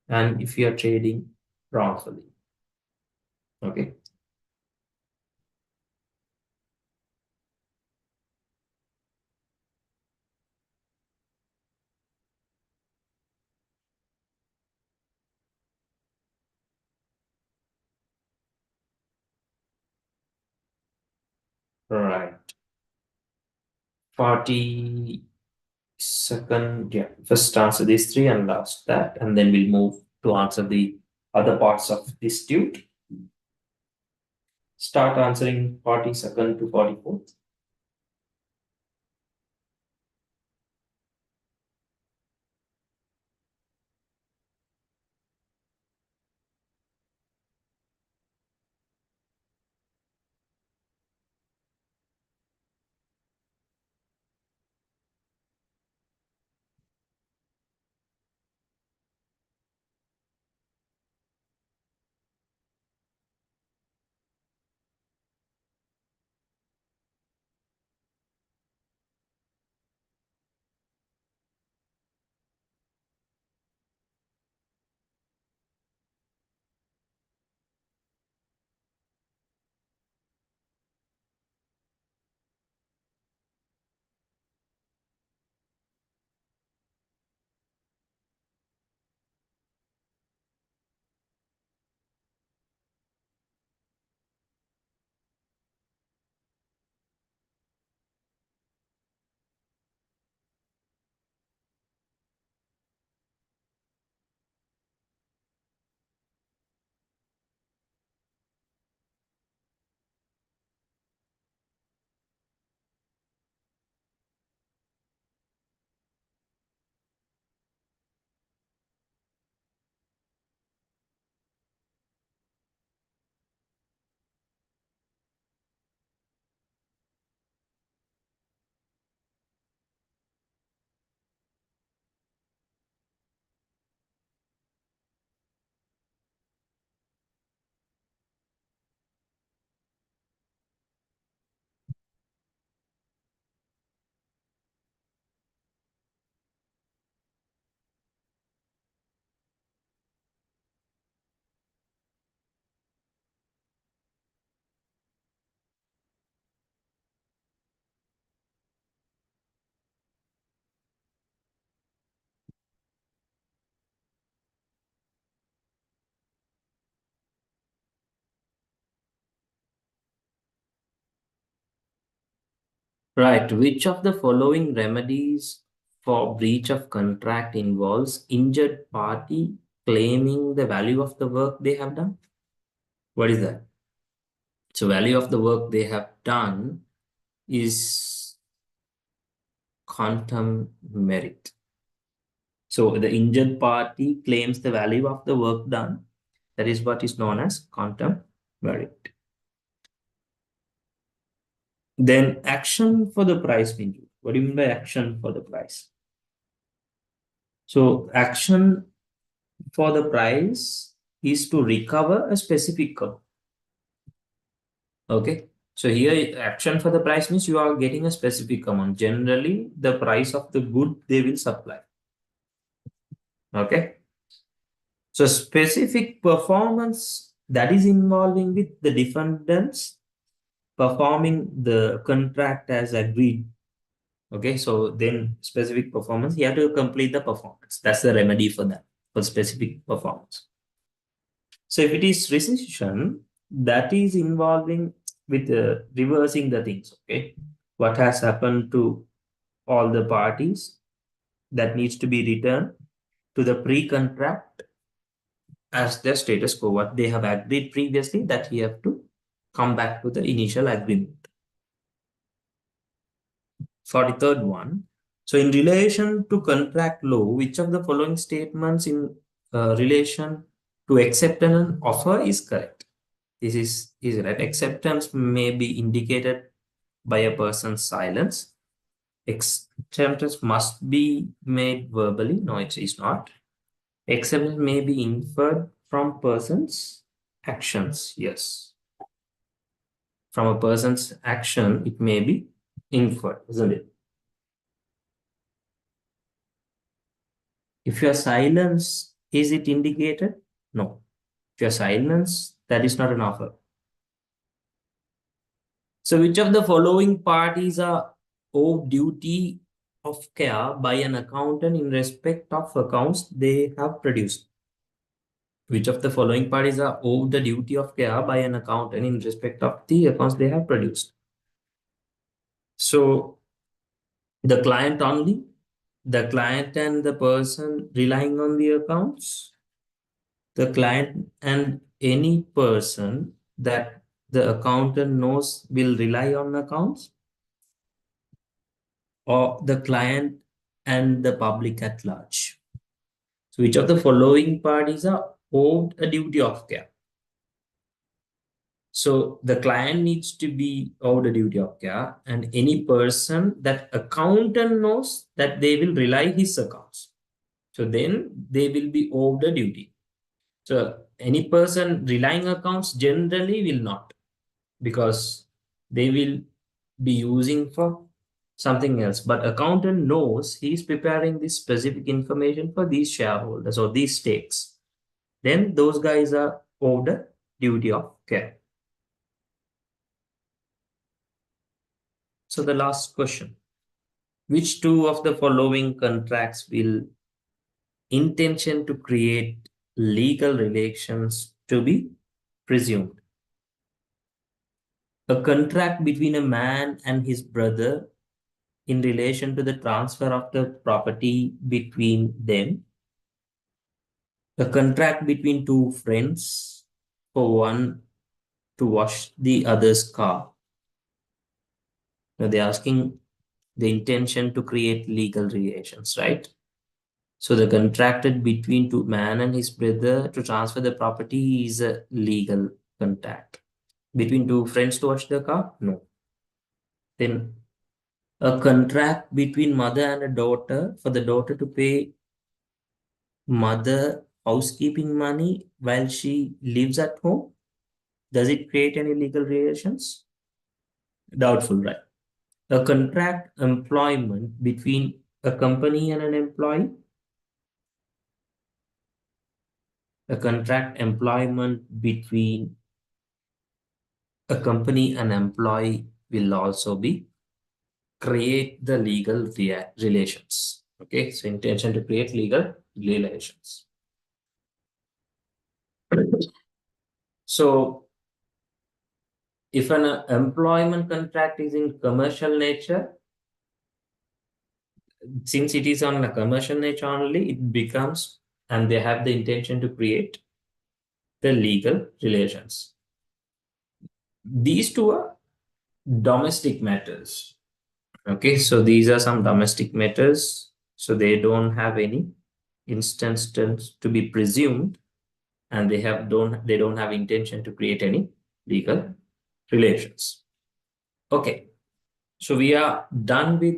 and if you are trading wrongfully. Okay, right. 40-second, yeah. First answer these three and last that, and then we'll move to answer the other parts of this tute. Start answering 42nd to 44th. Right. Which of the following remedies for breach of contract involves injured party claiming the value of the work they have done? What is that? So value of the work they have done is quantum merit. So the injured party claims the value of the work done. That is what is known as quantum merit. Then action for the price means. What do you mean by action for the price? So action for the price is to recover a specific amount. Okay. So here action for the price means you are getting a specific amount. Generally, the price of the good they will supply. Okay. So specific performance that is involving with the defendants performing the contract as agreed. Okay, so then specific performance, you have to complete the performance. That's the remedy for that, for specific performance. So if it is rescission, that is involving with reversing the things. Okay, what has happened to all the parties that needs to be returned to the pre-contract as their status quo. What they have agreed previously, that you have to come back to the initial agreement. 43rd one. So in relation to contract law, which of the following statements in relation to acceptance and offer is correct? This is right. Acceptance may be indicated by a person's silence. Acceptance must be made verbally. No, it is not. Acceptance may be inferred from person's actions. Yes. From a person's action, it may be inferred, isn't it? If your silence, is it indicated? No. If your silence, that is not an offer. So which of the following parties are owed duty of care by an accountant in respect of accounts they have produced? Which of the following parties are owed the duty of care by an accountant in respect of the accounts they have produced? So the client only, the client and the person relying on the accounts, the client and any person that the accountant knows will rely on accounts, or the client and the public at large. So which of the following parties are owed a duty of care? So the client needs to be owed a duty of care, and any person that accountant knows that they will rely his accounts. So then they will be owed a duty. So any person relying accounts generally will not, because they will be using for something else. But accountant knows he is preparing this specific information for these shareholders or these stakes. Then those guys are owed a duty of care. So the last question. Which two of the following contracts will intention to create legal relations to be presumed? A contract between a man and his brother in relation to the transfer of the property between them, a contract between two friends for one to wash the other's car. Now they're asking the intention to create legal relations, right? So the contracted between two man and his brother to transfer the property is a legal contract. Between two friends to wash the car? No. Then a contract between mother and a daughter for the daughter to pay mother housekeeping money while she lives at home? Does it create any legal relations? Doubtful, right? A contract employment between a company and an employee? A contract employment between a company and employee will also be create the legal relations. Okay, so intention to create legal relations. So If an employment contract is in commercial nature, since it is on a commercial nature only, it becomes, and they have the intention to create the legal relations. These two are domestic matters. Okay, so these are some domestic matters. So they don't have any instance to be presumed, and they don't have intention to create any legal relations. Okay, so we are done with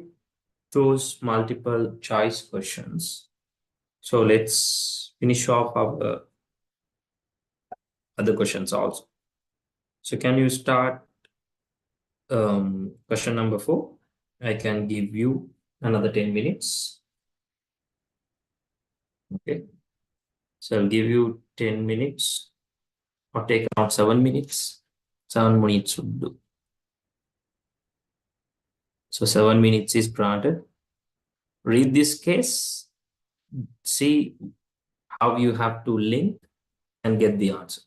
those multiple choice questions. So let's finish off our other questions also. So can you start question number 4? I can give you another 10 minutes. Okay. So I'll give you 10 minutes or take around 7 minutes. 7 minutes would do. So 7 minutes is granted. Read this case, see how you have to link and get the answer.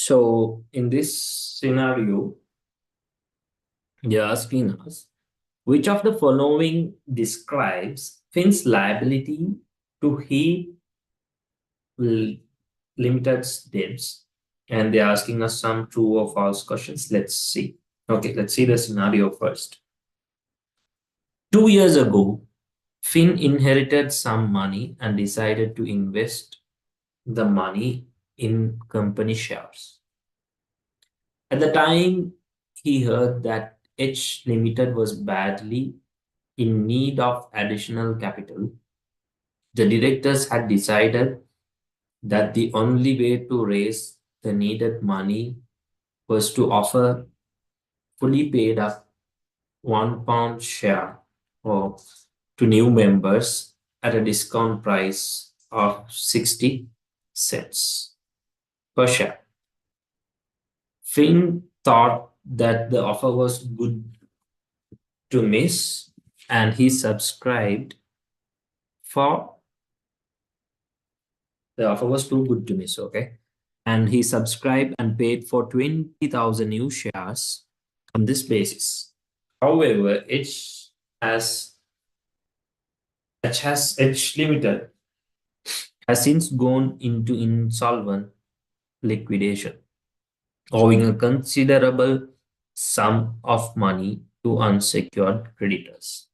So in this scenario, they are asking us which of the following describes Finn's liability to he l- limited debts? And they're asking us some true or false questions. Let's see. Okay, let's see the scenario first. 2 years ago, Finn inherited some money and decided to invest the money in company shares. At the time, he heard that H Limited was badly in need of additional capital. The directors had decided that the only way to raise the needed money was to offer fully paid up £1 share or to new members at a discount price of 60 cents per share. Finn thought that the offer was good to miss and he subscribed for the offer was too good to miss, okay? And he subscribed and paid for 20,000 new shares on this basis. However, has H Limited has since gone into insolvent liquidation, owing a considerable sum of money to unsecured creditors.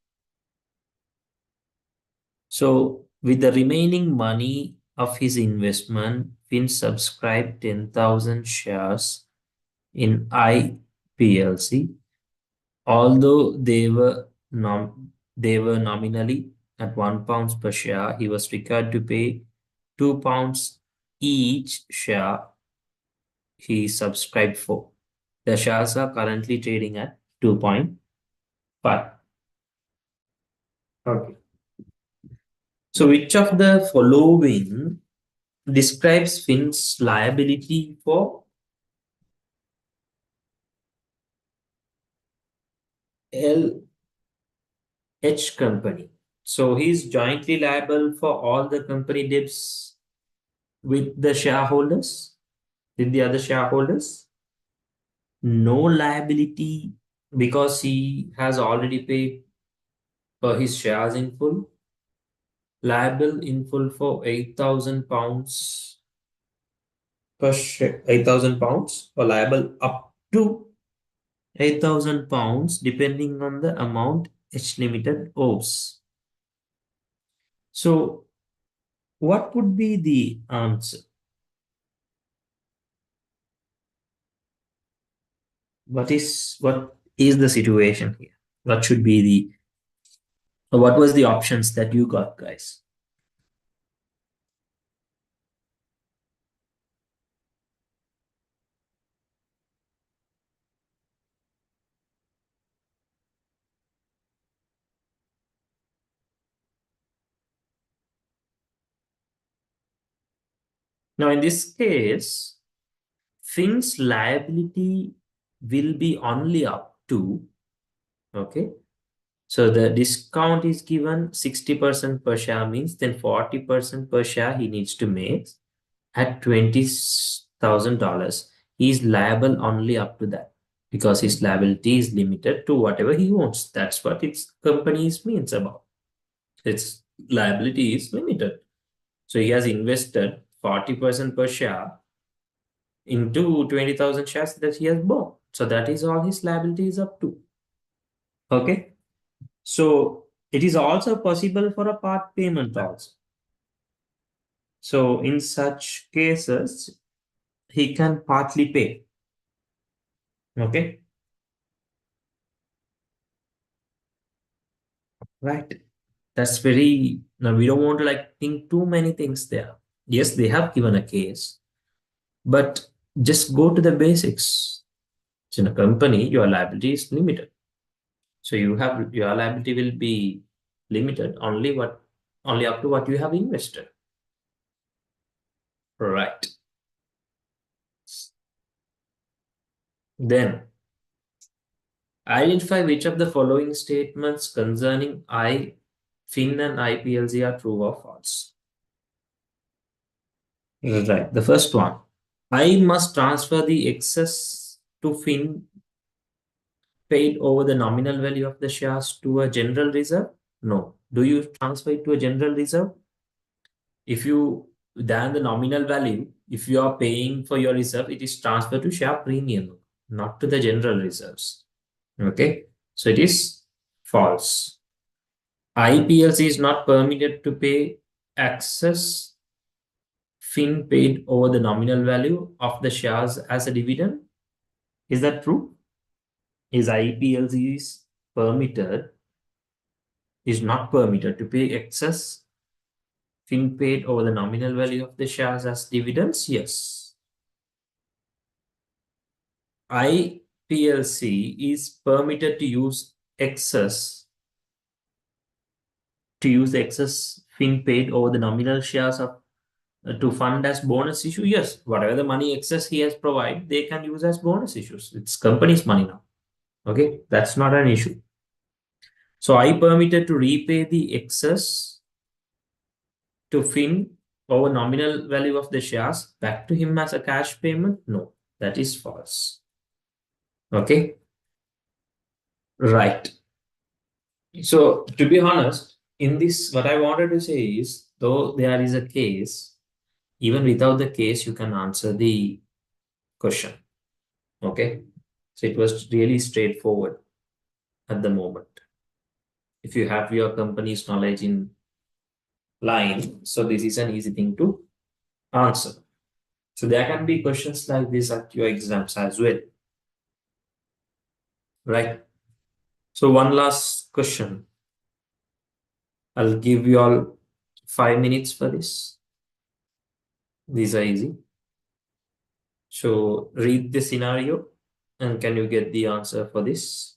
So, with the remaining money of his investment, Finn subscribed 10,000 shares in IPLC, although they were nominally at £1 per share. He was required to pay £2 each share he subscribed for. The shares are currently trading at 2.5. Okay. So, which of the following describes Finn's liability for LH company? So, he's jointly liable for all the company debts with the shareholders, with the other shareholders. No liability because he has already paid for his shares in full. Liable in full for £8,000 per share, £8,000, or liable up to £8,000 depending on the amount H Limited owes. So, what would be the answer? What is the situation here? What should be the what was the options that you got, guys? Now, in this case, Finn's liability will be only up to, okay, so the discount is given 60% per share means then 40% per share he needs to make at $20,000. He is liable only up to that because his liability is limited to whatever he owns. That's what its companies means about. Its liability is limited. So he has invested 40% per share into 20,000 shares that he has bought. So that is all his liability is up to. Okay. So it is also possible for a part payment also. So in such cases, he can partly pay. Okay. Right. That's very, now we don't want to like think too many things there. Yes, they have given a case, but just go to the basics. So in a company, your liability is limited. So you have your liability will be limited only up to what you have invested. Right. Then identify which of the following statements concerning Fin and IPLC are true or false. Right. The first one. I must transfer the excess to Fin paid over the nominal value of the shares to a general reserve? No. Do you transfer it to a general reserve? If you than the nominal value, if you are paying for your reserve, it is transferred to share premium, not to the general reserves. Okay. So it is false. IPLC is not permitted to pay excess fin paid over the nominal value of the shares as a dividend. Is that true? Is IPLC is not permitted to pay excess fin paid over the nominal value of the shares as dividends? Yes. IPLC is permitted to use the excess fin paid over the nominal shares of to fund as bonus issue. Yes, whatever the money excess he has provided, they can use as bonus issues. It's company's money now. Okay, that's not an issue. So I permitted to repay the excess to Fin over nominal value of the shares back to him as a cash payment? No, that is false. Okay, right. So to be honest, in this, what I wanted to say is, though there is a case, even without the case, you can answer the question. Okay, so it was really straightforward at the moment. If you have your company's knowledge in line, so this is an easy thing to answer. So there can be questions like this at your exams as well, right? So one last question. I'll give you all 5 minutes for this. These are easy. So read the scenario and can you get the answer for this?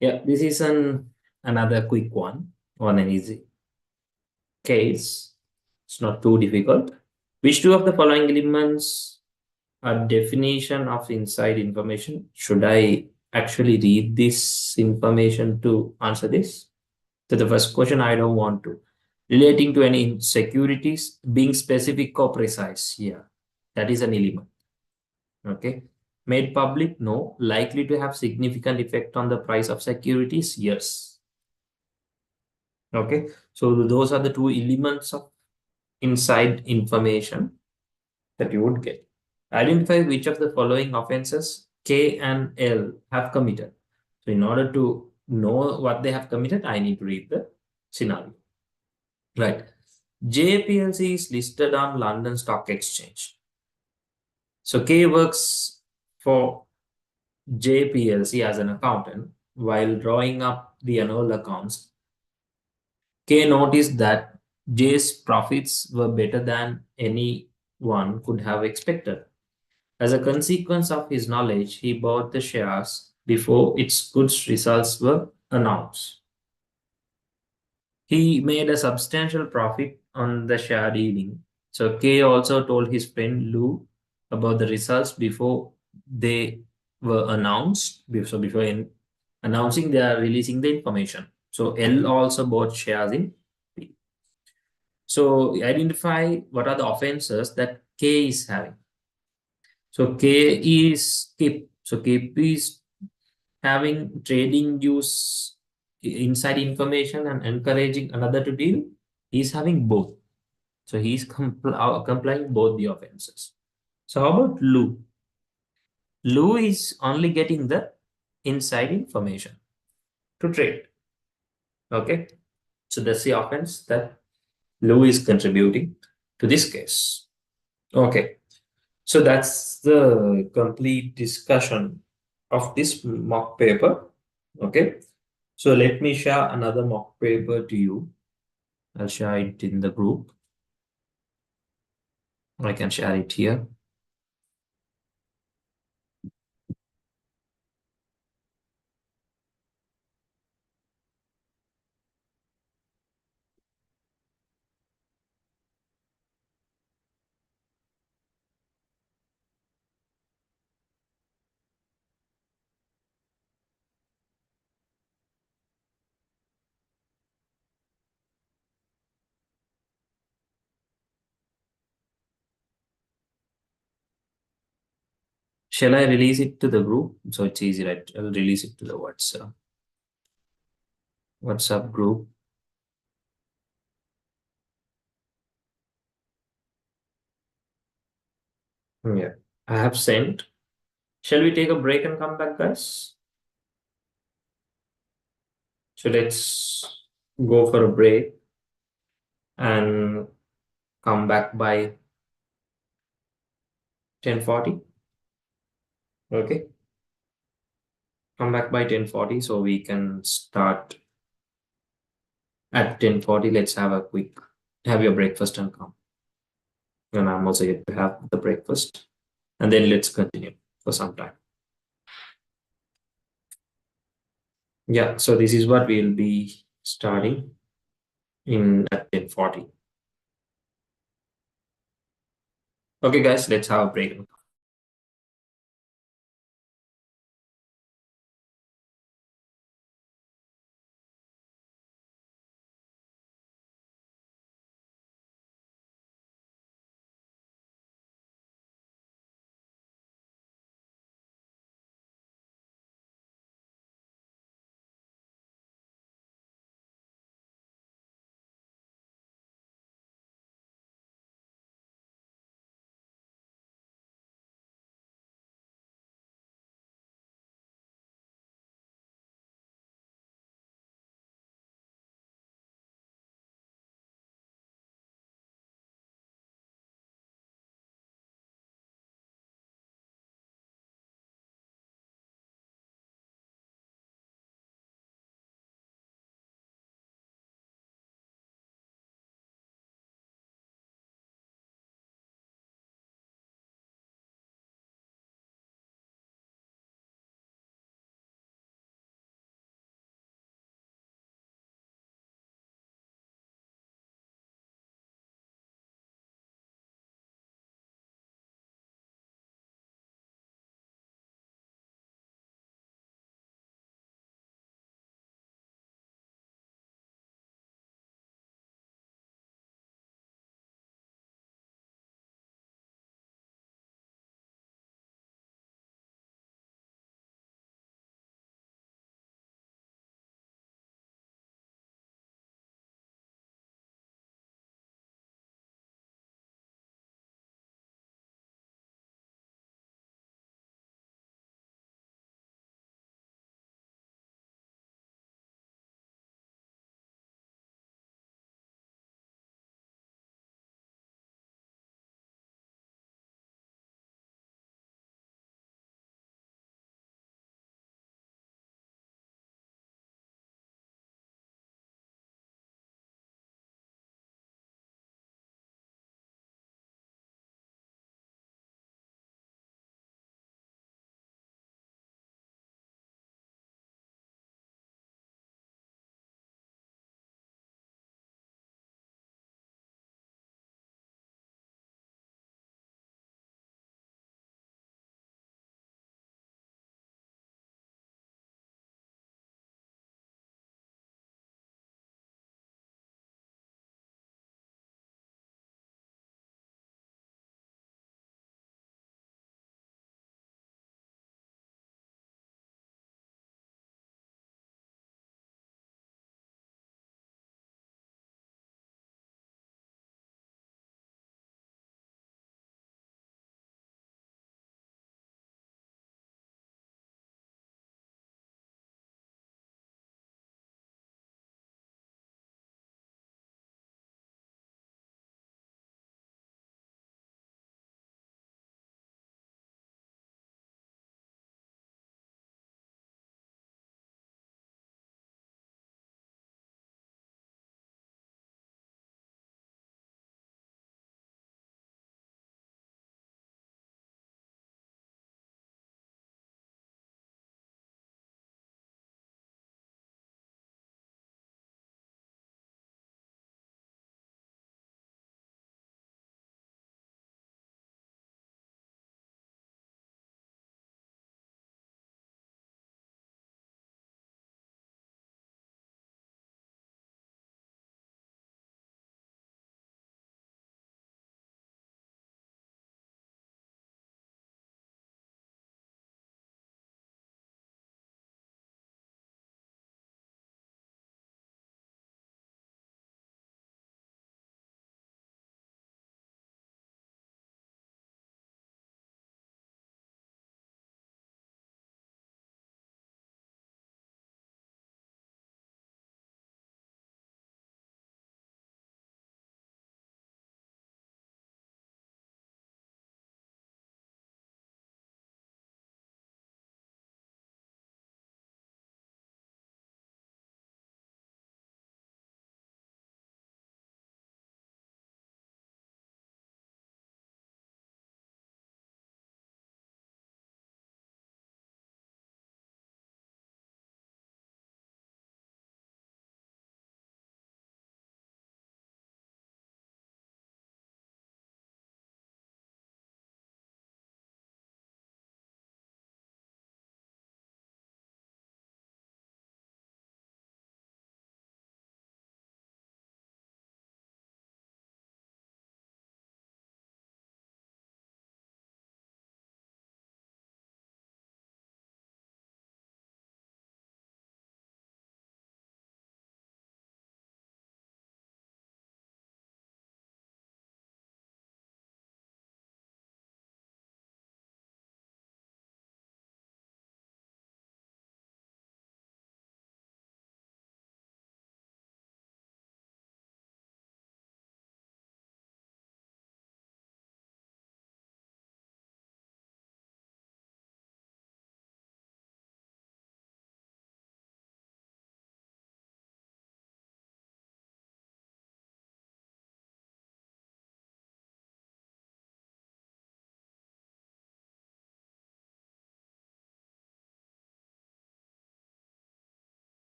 Yeah, this is another quick one an easy case. It's not too difficult. Which two of the following elements are definition of inside information? Should I actually read this information to answer this? So the first question, I don't want to. Relating to any insecurities, being specific or precise. Yeah, that is an element. Okay. Made public? No. Likely to have significant effect on the price of securities? Yes. Okay. So those are the two elements of inside information that you would get. Identify which of the following offenses K and L have committed. So in order to know what they have committed, I need to read the scenario. Right. JPLC is listed on London Stock Exchange. So K works for JPLC as an accountant. While drawing up the annual accounts, K noticed that J's profits were better than anyone could have expected. As a consequence of his knowledge, he bought the shares before its good results were announced. He made a substantial profit on the share dealing. So Kay also told his friend Lou about the results before they were announced. So before announcing, they are releasing the information. So L also bought shares in P. So identify what are the offenses that K is having. So K is KIP. So KIP is having trading use inside information and encouraging another to deal. He's having both. So he's complying both the offenses. So how about Lou? Lou is only getting the inside information to trade. Okay. So that's the offense that Lou is contributing to this case. Okay. So that's the complete discussion of this mock paper. Okay. So let me share another mock paper to you. I'll share it in the group. I can share it here. Shall I release it to the group? So it's easy, right? I'll release it to the WhatsApp group. Yeah, I have sent. Shall we take a break and come back, guys? So let's go for a break and come back by 10:40. Okay, come back by 10:40 so we can start at 10:40. Let's have your breakfast and come. And I'm also yet to have the breakfast. And then let's continue for some time. Yeah, so this is what we'll be starting in at 10:40. Okay, guys, let's have a break.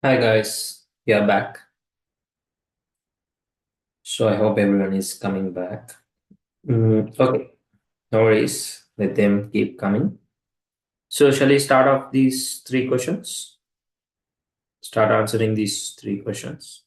Hi guys, we are back. So I hope everyone is coming back. Okay, no worries. Let them keep coming. So shall we start off these three questions? Start answering these three questions.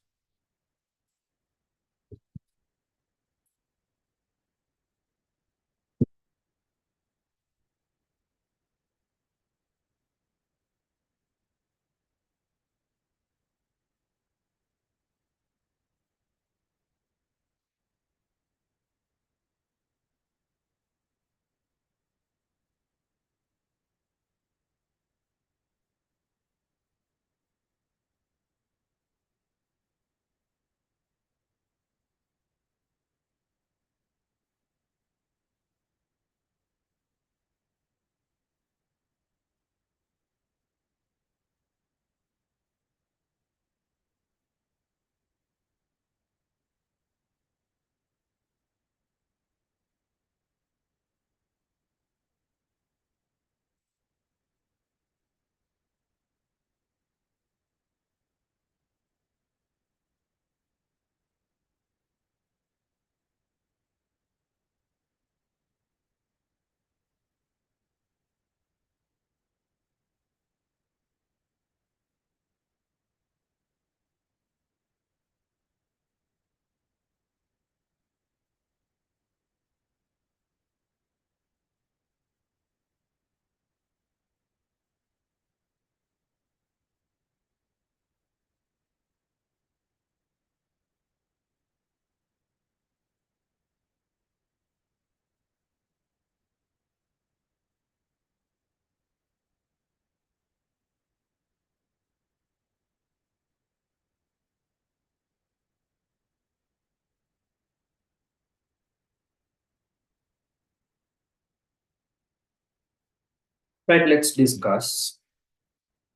Right, let's discuss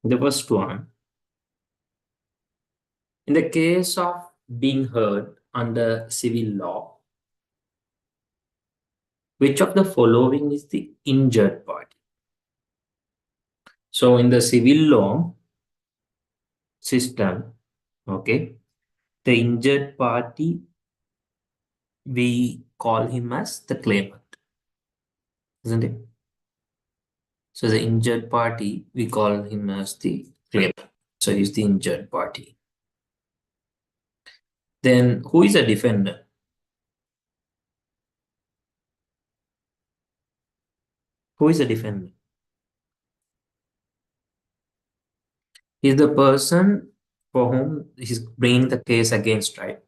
the first one. In the case of being heard under civil law, which of the following is the injured party? So in the civil law system, okay, the injured party, we call him as the claimant, isn't it? So the injured party, we call him as the claimant. So he's the injured party. Then who is a defendant? Who is a defendant? He's the person for whom he's bringing the case against, right?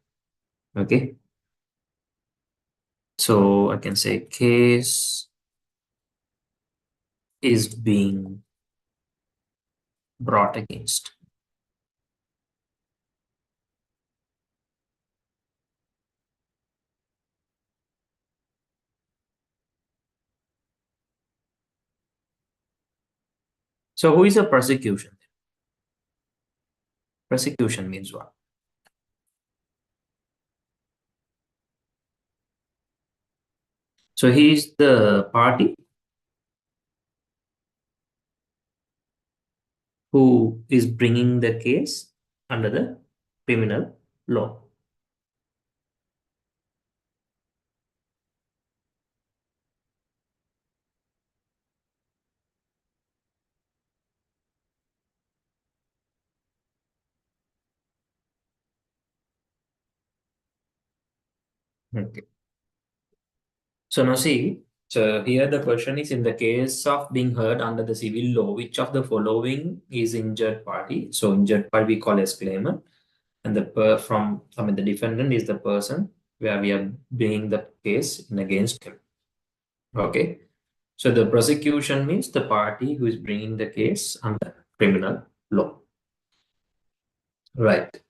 Okay. So I can say case is being brought against. So who is a prosecution? Prosecution means what? So he is the party who is bringing the case under the criminal law. Okay. So now see, so here the question is, in the case of being heard under the civil law, which of the following is injured party? So injured party we call as claimant, and the defendant is the person where we are bringing the case in against him. Okay. So the prosecution means the party who is bringing the case under criminal law. Right.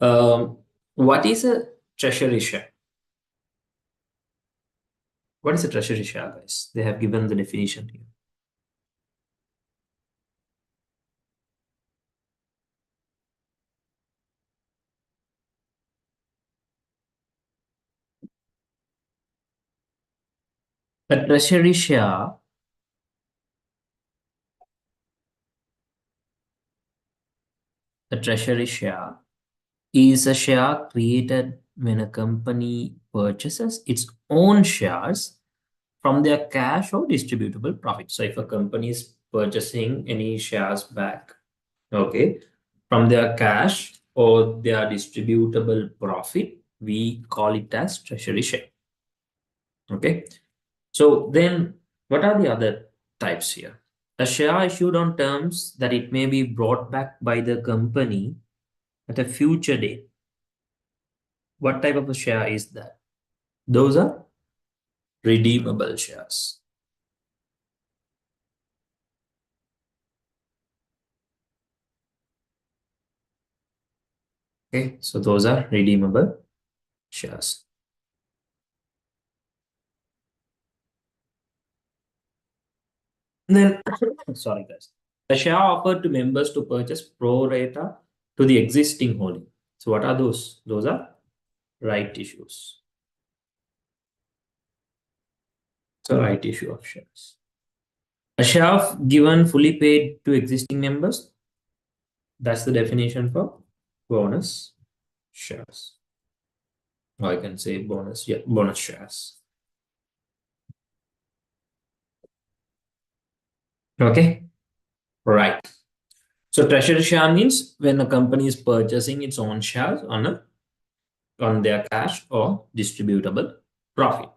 Um, what is a treasury share? What is a treasury share, guys? They have given the definition here. A treasury share A treasury share is a share created when a company purchases its own shares from their cash or distributable profit. So if a company is purchasing any shares back, okay, from their cash or their distributable profit, we call it as treasury share. Okay. So then what are the other types here? A share issued on terms that it may be brought back by the company at a future date. What type of a share is that? Those are redeemable shares. Okay, so those are redeemable shares. Then, sorry guys, a share offered to members to purchase pro rata to the existing holding. So what are those? Those are right issues. So right issue of shares. A share of given fully paid to existing members. That's the definition for bonus shares. Or I can say bonus, yeah, bonus shares. Okay, right. So treasury share means when a company is purchasing its own shares on their cash or distributable profit.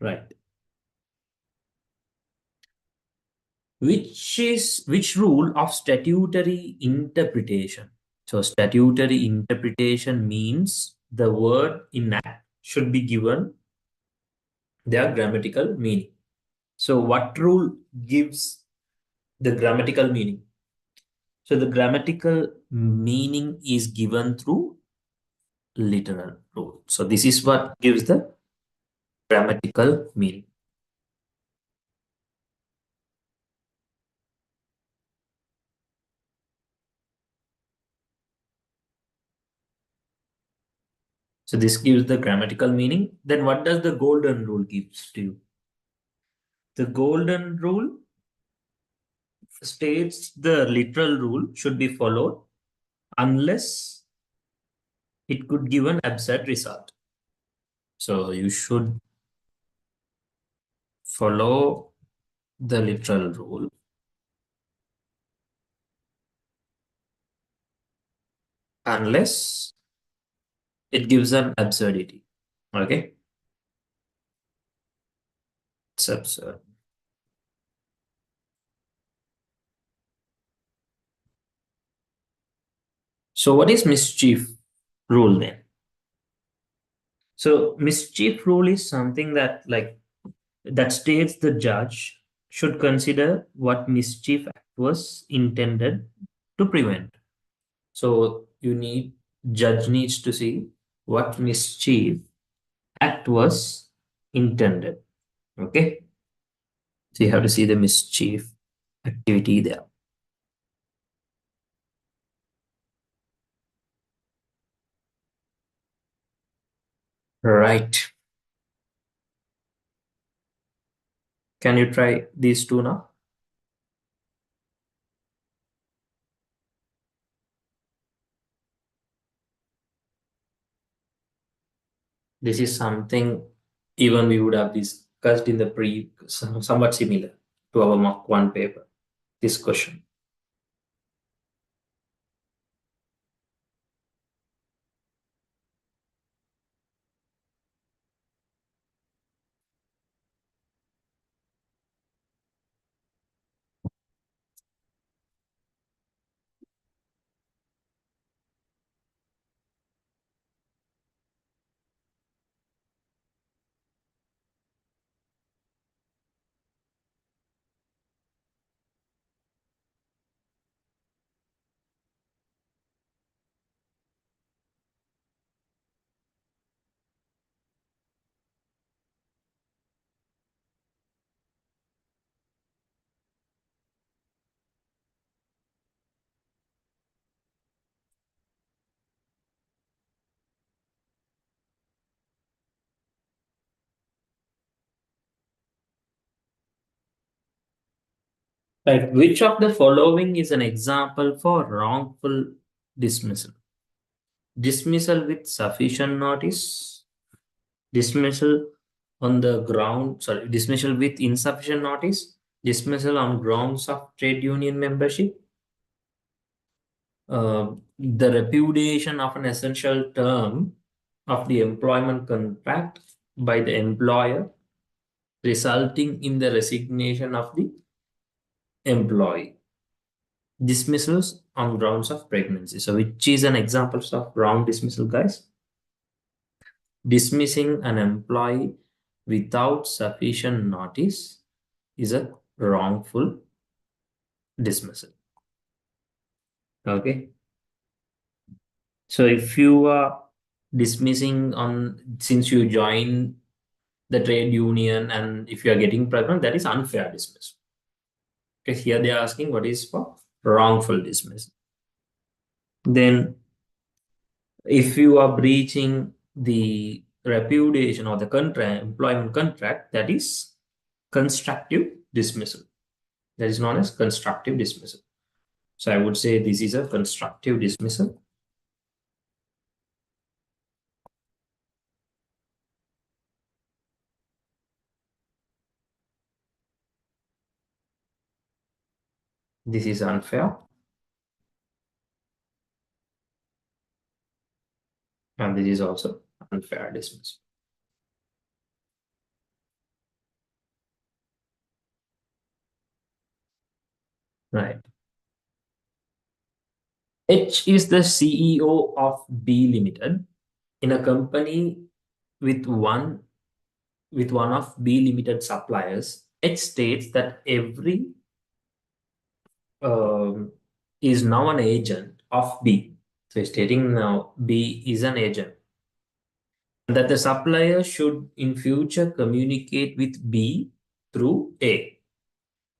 Right. Which rule of statutory interpretation? So statutory interpretation means the word in act should be given their grammatical meaning. So what rule gives the grammatical meaning? So the grammatical meaning is given through literal rule. So this is what gives the grammatical meaning. So this gives the grammatical meaning. Then what does the golden rule gives to you? The golden rule states the literal rule should be followed unless it could give an absurd result. So you should follow the literal rule unless it gives an absurdity. Okay, it's absurd. So what is mischief rule then? So mischief rule is something that that states the judge should consider what mischief act was intended to prevent. So judge needs to see what mischief act was intended. Okay. So you have to see the mischief activity there. Right. Can you try these two now? This is something even we would have discussed in the somewhat similar to our mock one paper. This question. Right. Which of the following is an example for wrongful dismissal? Dismissal with sufficient notice, dismissal on the ground, sorry, dismissal with insufficient notice, dismissal on grounds of trade union membership, the repudiation of an essential term of the employment contract by the employer, resulting in the resignation of the employee. Dismissals on grounds of pregnancy. So, which is an example of wrong dismissal, guys? Dismissing an employee without sufficient notice is a wrongful dismissal. Okay. So, if you are dismissing on since you join the trade union and if you are getting pregnant, that is unfair dismissal. Okay. Here they are asking what is for wrongful dismissal. Then if you are breaching the repudiation or the contract, employment contract, that is constructive dismissal. That is known as constructive dismissal. So I would say this is a constructive dismissal. This is unfair. And this is also unfair dismissal. Right. H is the CEO of B Limited in a company with one of B Limited suppliers. H states that every um, is now an agent of B. So it's stating now B is an agent. That the supplier should in future communicate with B through A.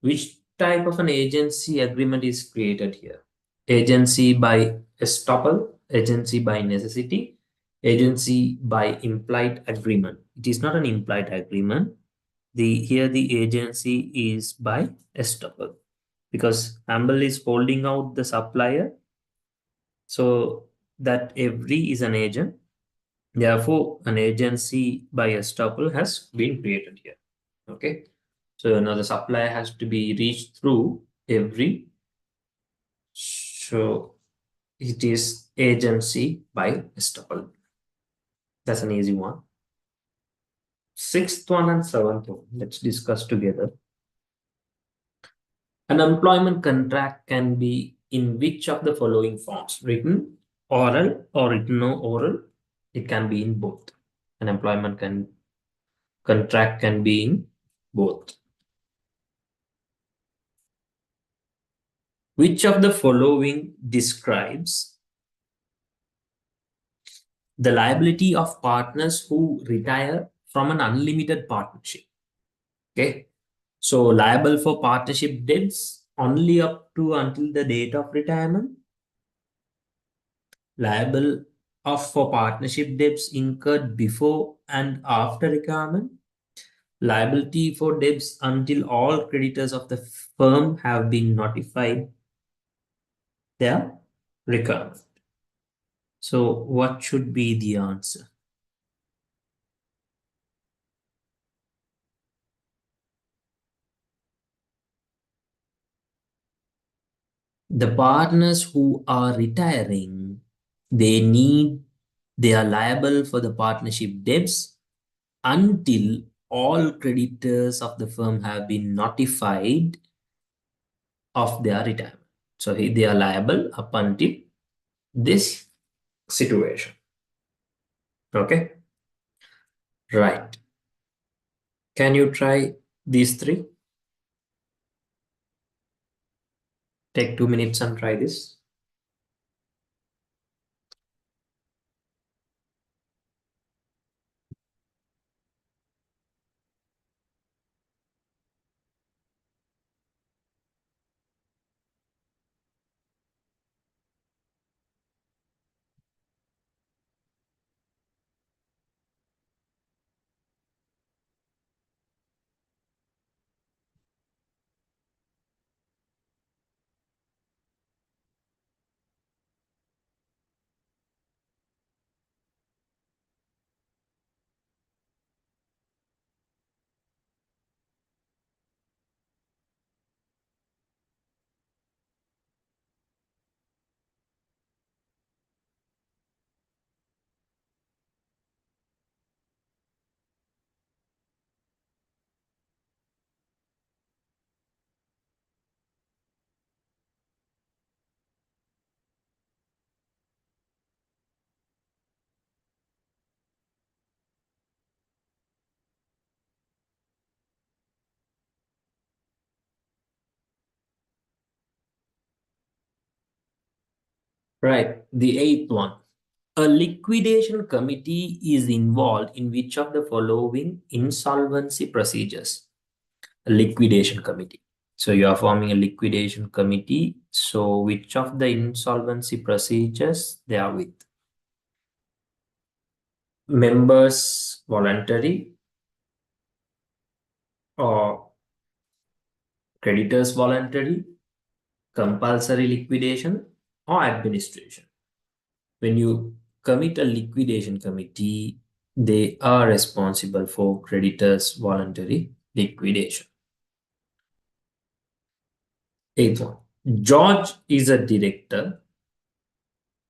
Which type of an agency agreement is created here? Agency by estoppel, agency by necessity, agency by implied agreement. It is not an implied agreement. Here the agency is by estoppel because Amble is holding out the supplier, so that every is an agent. Therefore, an agency by estoppel has been created here. Okay. So now the supplier has to be reached through every. So it is agency by estoppel. That's an easy one. Sixth one and seventh one. Let's discuss together. An employment contract can be in which of the following forms? Written, oral, or written or oral? It can be in both. An contract can be in both. Which of the following describes the liability of partners who retire from an unlimited partnership? Okay. So liable for partnership debts only up to until the date of retirement. Liable for partnership debts incurred before and after retirement. Liability for debts until all creditors of the firm have been notified their requirement. So what should be the answer? The partners who are retiring, they are liable for the partnership debts until all creditors of the firm have been notified of their retirement. So they are liable up until this situation. Okay, right. Can you try these three? Take 2 minutes and try this. Right. The eighth one. A liquidation committee is involved in which of the following insolvency procedures? A liquidation committee. So you are forming a liquidation committee. So which of the insolvency procedures they are with? Members voluntary or creditors voluntary, compulsory liquidation or administration. When you commit a liquidation committee, they are responsible for creditors voluntary liquidation. Eighth one. George is a director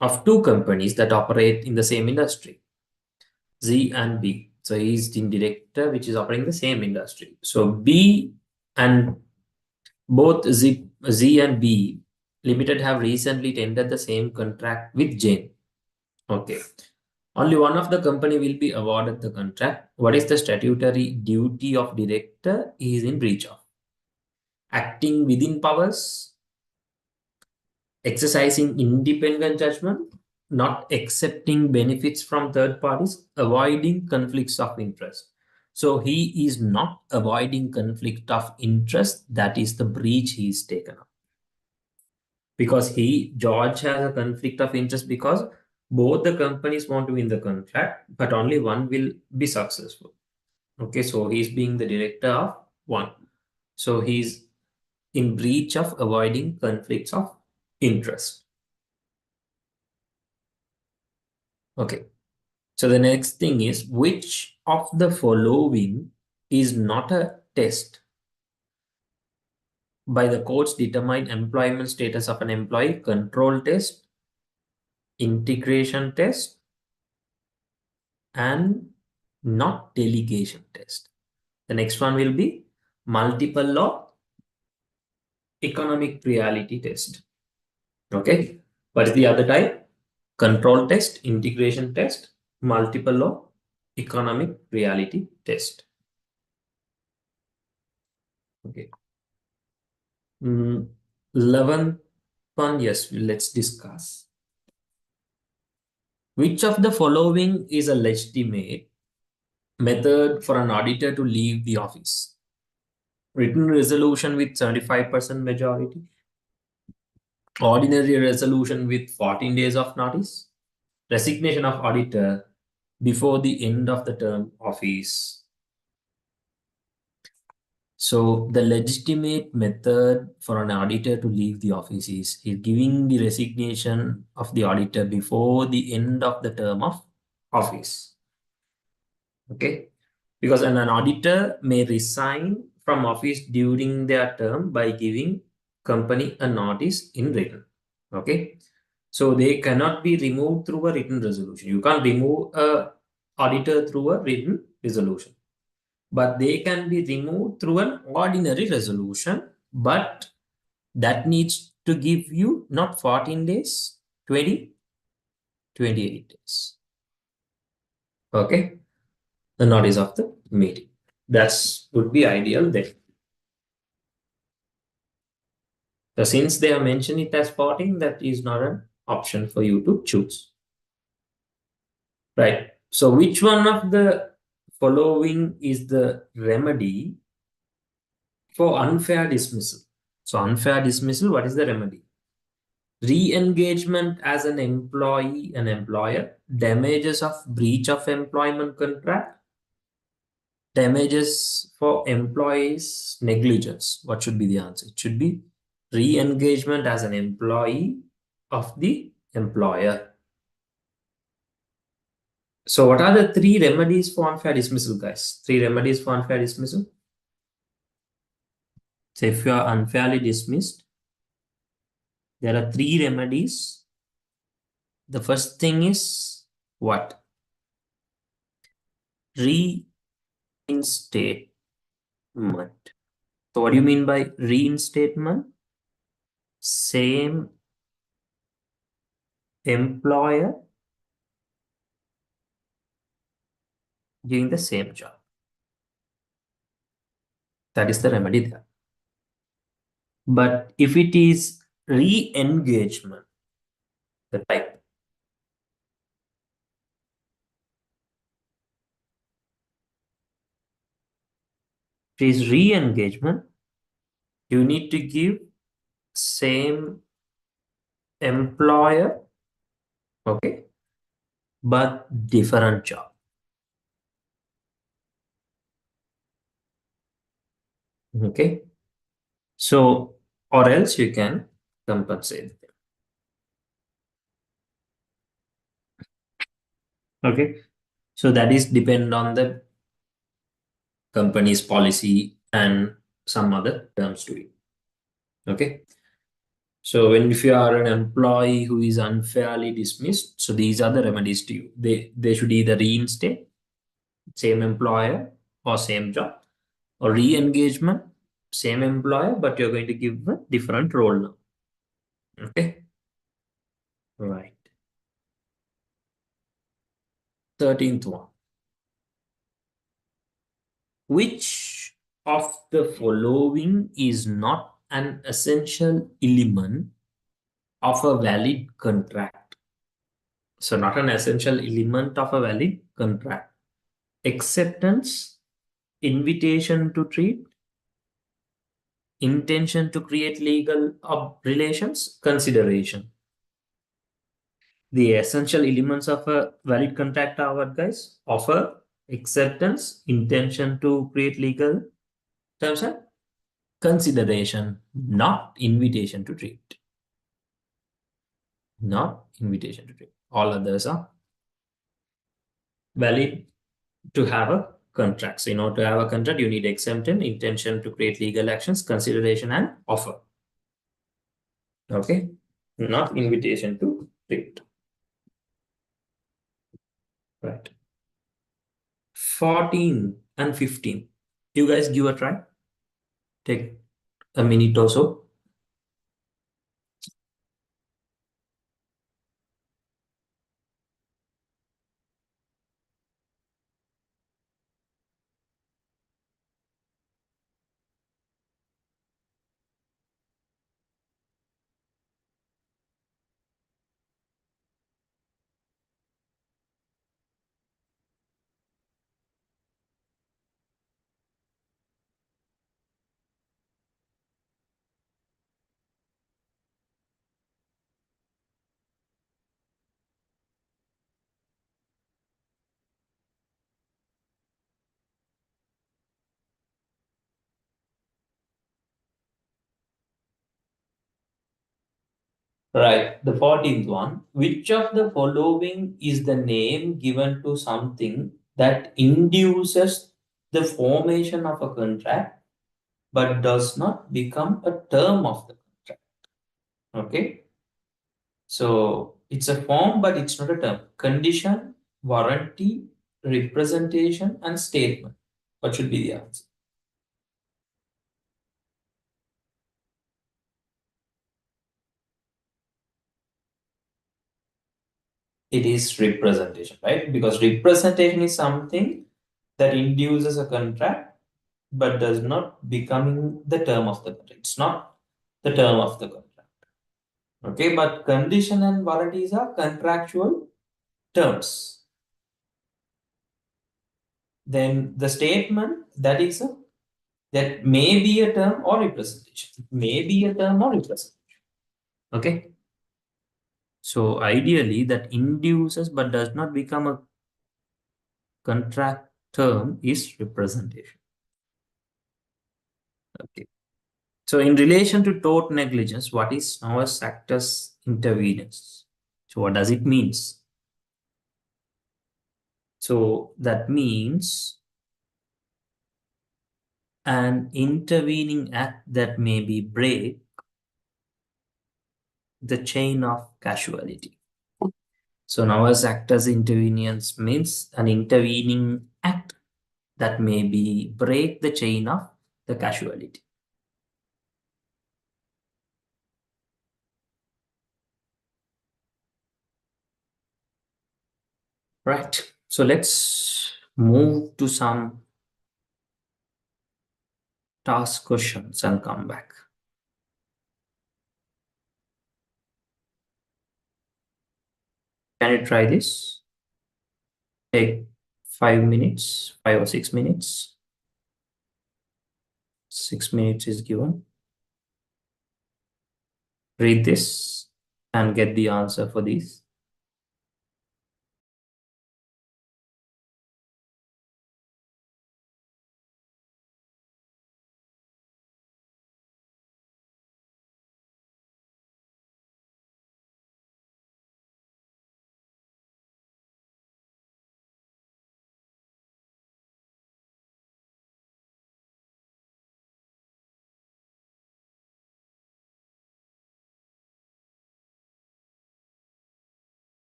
of two companies that operate in the same industry, Z and B. So he's the director which is operating the same industry. So B and both Z and B Limited have recently tendered the same contract with Jane. Okay. Only one of the company will be awarded the contract. What is the statutory duty of director is in breach of? Acting within powers, exercising independent judgment, not accepting benefits from third parties, avoiding conflicts of interest. So he is not avoiding conflict of interest. That is the breach he is taken up. Because George has a conflict of interest because both the companies want to win the contract, but only one will be successful. Okay, so he's being the director of one. So he's in breach of avoiding conflicts of interest. Okay. So the next thing is, which of the following is not a test by the courts determine employment status of an employee? Control test, integration test, and not delegation test. The next one will be multiple law economic reality test. Okay. What is the other type? Control test, integration test, multiple law economic reality test. Okay. 11th one, yes, let's discuss. Which of the following is a legitimate method for an auditor to leave the office? Written resolution with 75% majority, ordinary resolution with 14 days of notice, resignation of auditor before the end of the term office. So the legitimate method for an auditor to leave the office is giving the resignation of the auditor before the end of the term of office. Okay, because an auditor may resign from office during their term by giving company a notice in written. Okay, so they cannot be removed through a written resolution. You can't remove a auditor through a written resolution, but they can be removed through an ordinary resolution, but that needs to give you not 14 days, 20, 28 days. Okay, the notice of the meeting. That would be ideal then. So since they have mentioned it as 14, that is not an option for you to choose. Right. So which one of the following is the remedy for unfair dismissal? So unfair dismissal, what is the remedy? Re-engagement as an employee and employer, damages of breach of employment contract, damages for employees negligence. What should be the answer? It should be re-engagement as an employee of the employer. So what are the three remedies for unfair dismissal, guys? Three remedies for unfair dismissal. So if you are unfairly dismissed, there are three remedies. The first thing is what? Reinstatement. So what do you mean by reinstatement? Same employer doing the same job. That is the remedy there. But if it is re-engagement, the type. If it is re-engagement, you need to give same employer, okay, but different job. Okay. So, or else you can compensate. Okay. So that is depend on the company's policy and some other terms to it. Okay. So when if you are an employee who is unfairly dismissed, so these are the remedies to you. They should either reinstate same employer or same job, or re-engagement, same employer, but you're going to give a different role now. Okay. Right. 13th one. Which of the following is not an essential element of a valid contract? So, not an essential element of a valid contract. Acceptance, invitation to treat, intention to create legal relations, consideration. The essential elements of a valid contract are what, guys? Offer, acceptance, intention to create legal terms, and consideration, not invitation to treat. Not invitation to treat. All others are valid to have a contract. So, in order to have a contract, you need acceptance, intention to create legal actions, consideration, and offer. Okay, not invitation to treat. Right. 14 and 15. You guys give a try. Take a minute or so. Right. The 14th one. Which of the following is the name given to something that induces the formation of a contract but does not become a term of the contract? Okay. So it's a form, but it's not a term. Condition, warranty, representation, and statement. What should be the answer? It is representation, right? Because representation is something that induces a contract but does not becoming the term of the contract. It's not the term of the contract. Okay, but condition and warranties are contractual terms. Then the statement that may be a term or representation. It may be a term or representation. Okay. So ideally that induces but does not become a contract term is representation. Okay. So in relation to tort negligence, what is now as actus intervenens? So what does it means? So that means an intervening act that may be break the chain of causality. So now as actus interveniens means an intervening act that may be break the chain of the causality. Right. So let's move to some task questions and come back. Can you try this? Take 5 minutes, 5 or 6 minutes. 6 minutes is given. Read this and get the answer for this.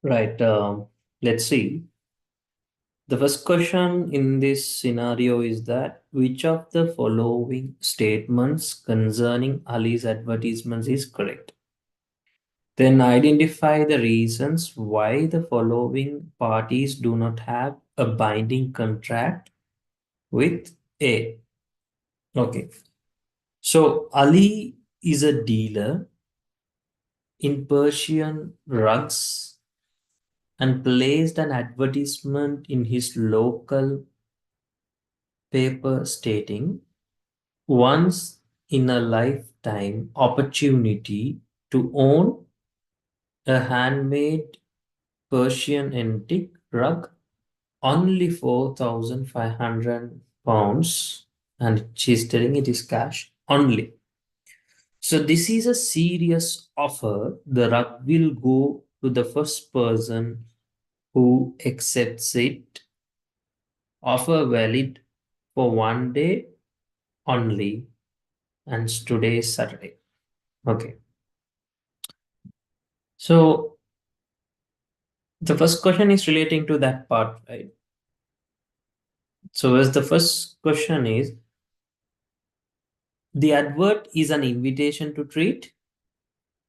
Right. Let's see. The first question in this scenario is that which of the following statements concerning Ali's advertisements is correct? Then identify the reasons why the following parties do not have a binding contract with A. Okay. So Ali is a dealer in Persian rugs and placed an advertisement in his local paper stating once in a lifetime opportunity to own a handmade Persian antique rug only 4,500 pounds, and she's telling it is cash only. So this is a serious offer. The rug will go to the first person who accepts it. Offer valid for 1 day only, and today is Saturday. Okay. So the first question is relating to that part, right? So as the first question is, the advert is an invitation to treat.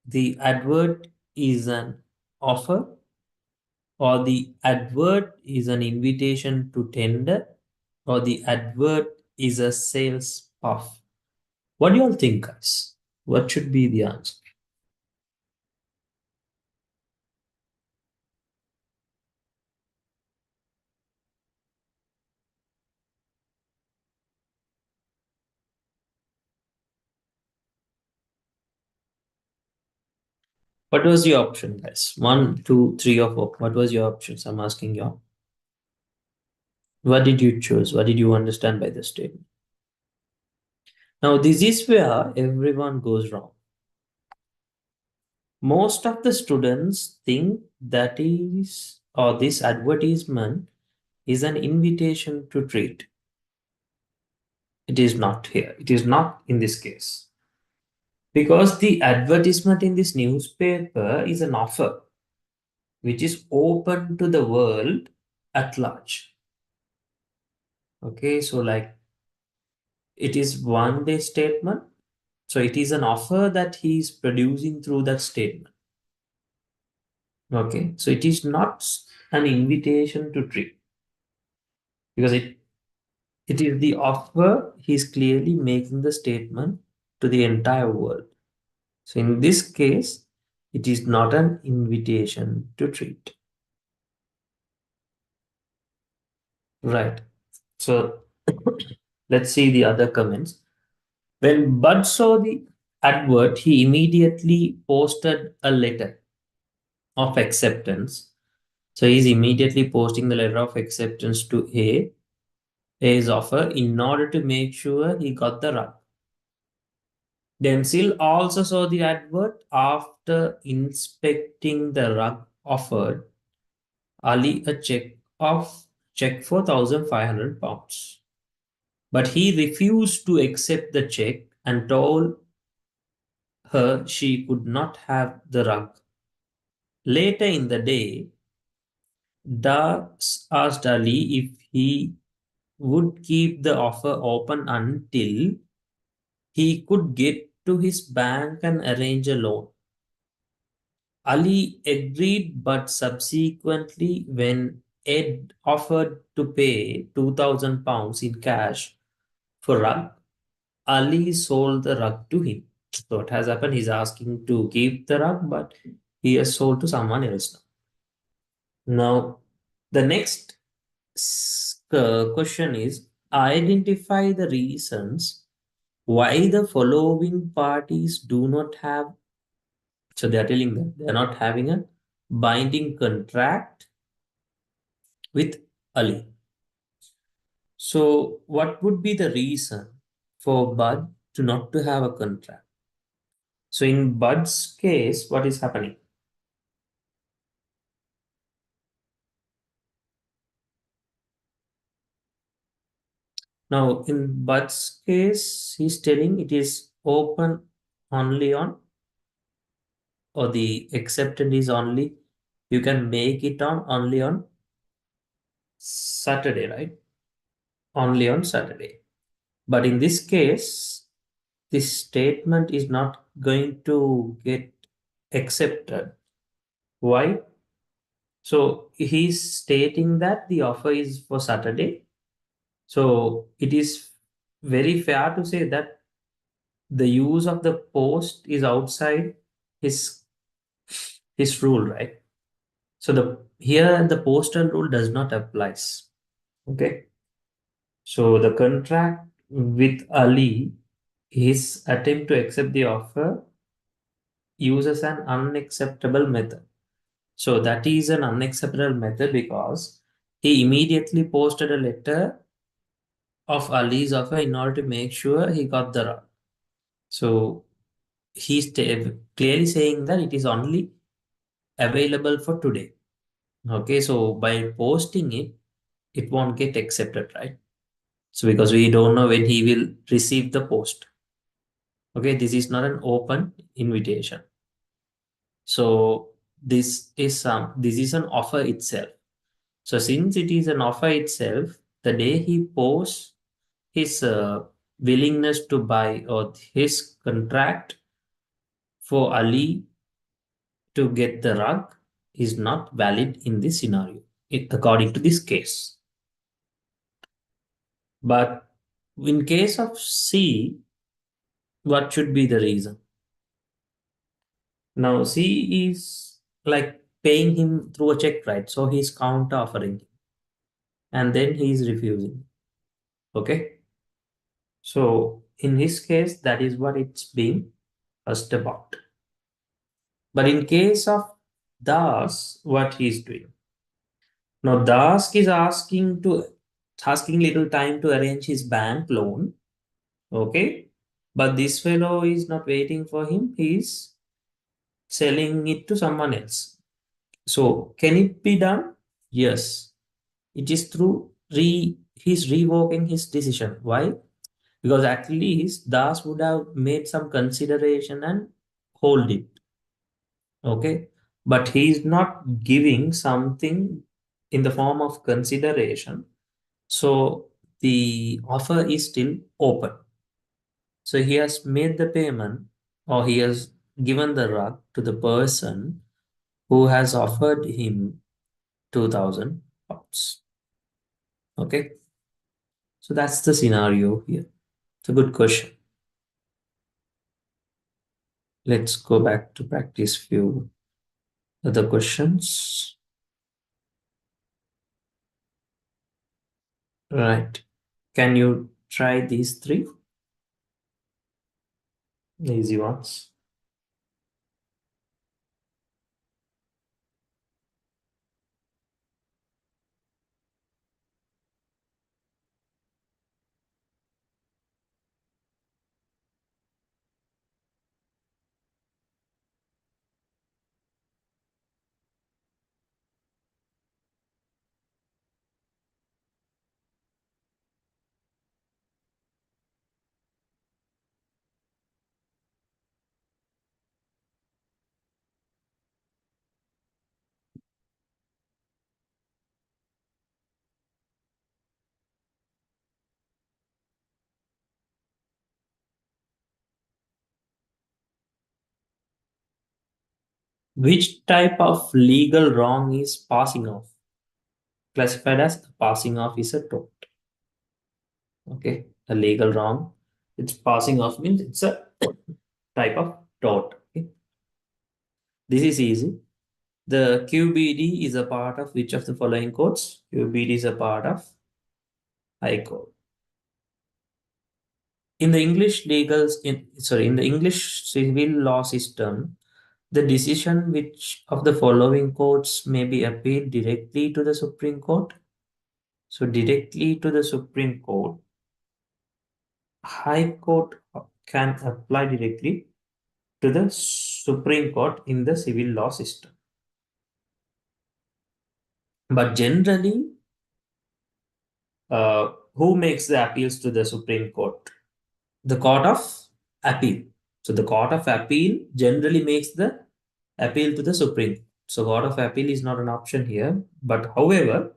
The advert is an offer, or the advert is an invitation to tender, or the advert is a sales puff. What do you all think, guys? What should be the answer? What was your option, guys? One, two, three, or four. What was your options? I'm asking you. What did you choose? What did you understand by the statement? Now, this is where everyone goes wrong. Most of the students think that is, or this advertisement is an invitation to treat. It is not here. It is not in this case. Because the advertisement in this newspaper is an offer which is open to the world at large. Okay, so like it is 1 day statement. So it is an offer that he is producing through that statement. Okay, so it is not an invitation to trade because it is the offer he is clearly making the statement to the entire world. So in this case, it is not an invitation to treat. Right. So let's see the other comments. When Bud saw the advert, he immediately posted a letter of acceptance. So he's immediately posting the letter of acceptance to A's offer in order to make sure he got the rug. Denzil also saw the advert after inspecting the rug offered Ali a check for £1,500. But he refused to accept the check and told her she could not have the rug. Later in the day, Das asked Ali if he would keep the offer open until he could get to his bank and arrange a loan. Ali agreed, but subsequently, when Ed offered to pay £2,000 in cash for rug, Ali sold the rug to him. So what has happened? He's asking to keep the rug, but he has sold to someone else now. Now, the next question is identify the reasons why the following parties do not have, so they are telling them they are not having a binding contract with Ali. So what would be the reason for Bud to not to have a contract? So in Bud's case, what is happening? Now in Bud's case, he's telling it is open only on, or the acceptance is only, you can make it on only on Saturday, right? Only on Saturday. But in this case, this statement is not going to get accepted. Why? So he's stating that the offer is for Saturday. So it is very fair to say that the use of the post is outside his his rule, right? So the here the postal rule does not applies. Okay. So the contract with Ali, his attempt to accept the offer uses an unacceptable method. So that is an unacceptable method because he immediately posted a letter of Ali's offer in order to make sure he got the rug. So he's clearly saying that it is only available for today. Okay, so by posting it, it won't get accepted, right? So because we don't know when he will receive the post. Okay, this is not an open invitation. So this is an offer itself. So since it is an offer itself, the day he posts his willingness to buy or his contract for Ali to get the rug is not valid in this scenario, according to this case. But in case of C, what should be the reason? Now C is like paying him through a check, right? So he's counter offering and then he's refusing. Okay. So in his case, that is what it's being asked about. But in case of Das, what he's doing. Now Das is asking little time to arrange his bank loan. Okay. But this fellow is not waiting for him. He's selling it to someone else. So can it be done? Yes. It is through he's revoking his decision. Why? Because at least Das would have made some consideration and hold it. Okay. But he is not giving something in the form of consideration. So the offer is still open. So he has made the payment or he has given the rug to the person who has offered him 2000 pounds. Okay. So that's the scenario here. It's a good question. Let's go back to practice few other questions. Right. Can you try these three easy ones? Which type of legal wrong is passing off? Classified as passing off is a tort. Okay. A legal wrong. It's passing off means it's a type of tort. Okay. This is easy. The QBD is a part of which of the following codes? QBD is a part of High Court. In the in the English civil law system, the decision which of the following courts may be appealed directly to the Supreme Court. So directly to the Supreme Court, High Court can apply directly to the Supreme Court in the civil law system. But generally, who makes the appeals to the Supreme Court? The Court of Appeal. So the Court of Appeal generally makes the appeal to the Supreme. So Court of Appeal is not an option here. But however,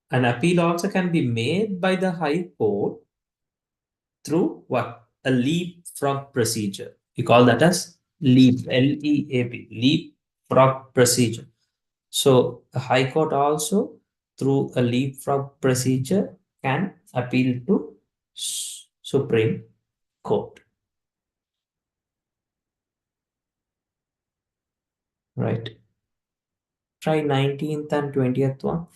an appeal also can be made by the High Court through what? A leapfrog procedure. We call that as LEAP, leapfrog procedure. So the High Court also, through a leapfrog procedure, can appeal to Supreme Court. Right. Try 19th and 20th one.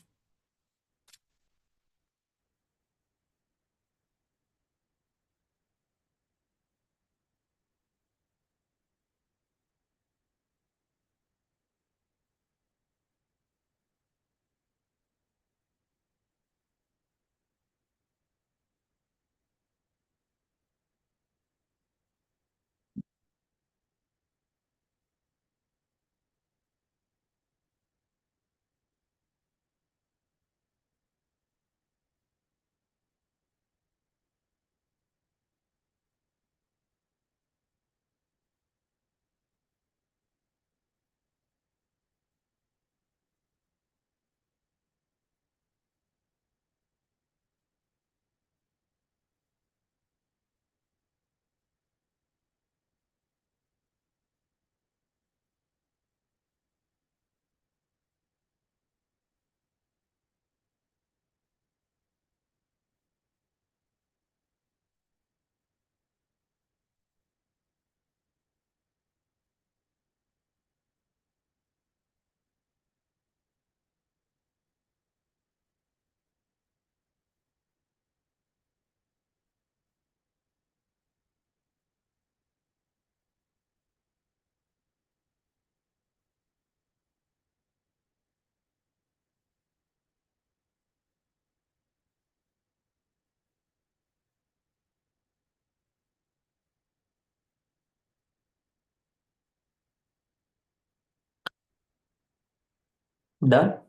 Done.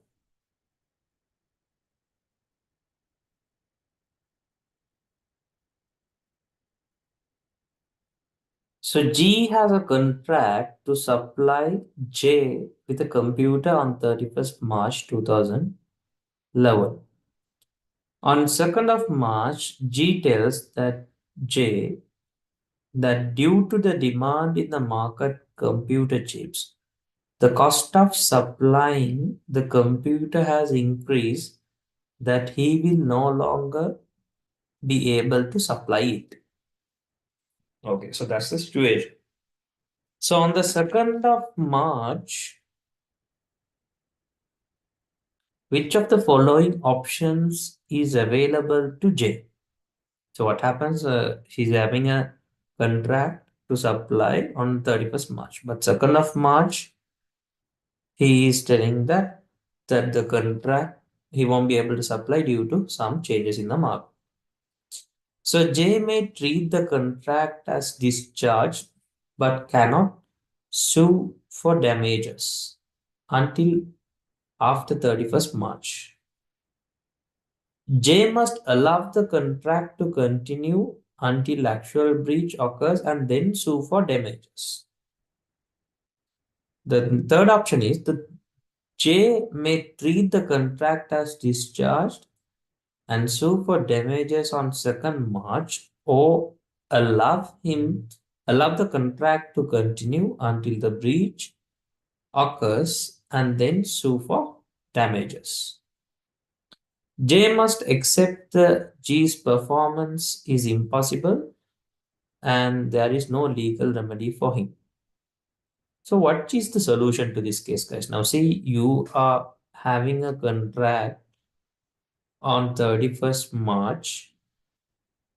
So G has a contract to supply J with a computer on 31st March 2011. On 2nd of March, G tells that J that due to the demand in the market computer chips, the cost of supplying the computer has increased, that he will no longer be able to supply it. Okay, so that's the situation. So on the 2nd of March, which of the following options is available to J? So what happens? She's having a contract to supply on 31st March, but 2nd of March, he is telling that the contract he won't be able to supply due to some changes in the market. So J may treat the contract as discharged but cannot sue for damages until after 31st March. J must allow the contract to continue until actual breach occurs and then sue for damages. The third option is that J may treat the contract as discharged and sue for damages on 2nd March, or allow the contract to continue until the breach occurs and then sue for damages. J must accept the G's performance is impossible and there is no legal remedy for him. So what is the solution to this case, guys? Now see, you are having a contract on 31st March,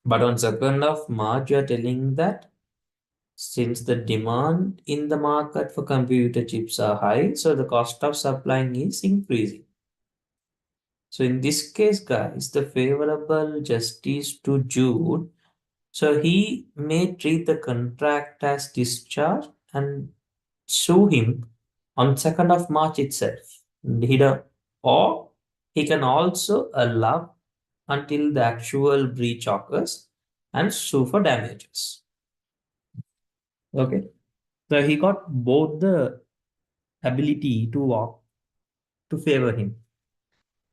but on 2nd of March, you are telling that since the demand in the market for computer chips are high, so the cost of supplying is increasing. So in this case, guys, the favorable justice to Jude, so he may treat the contract as discharged and sue him on 2nd of March itself. Or he can also allow until the actual breach occurs and sue for damages. Okay. So he got both the ability to walk to favor him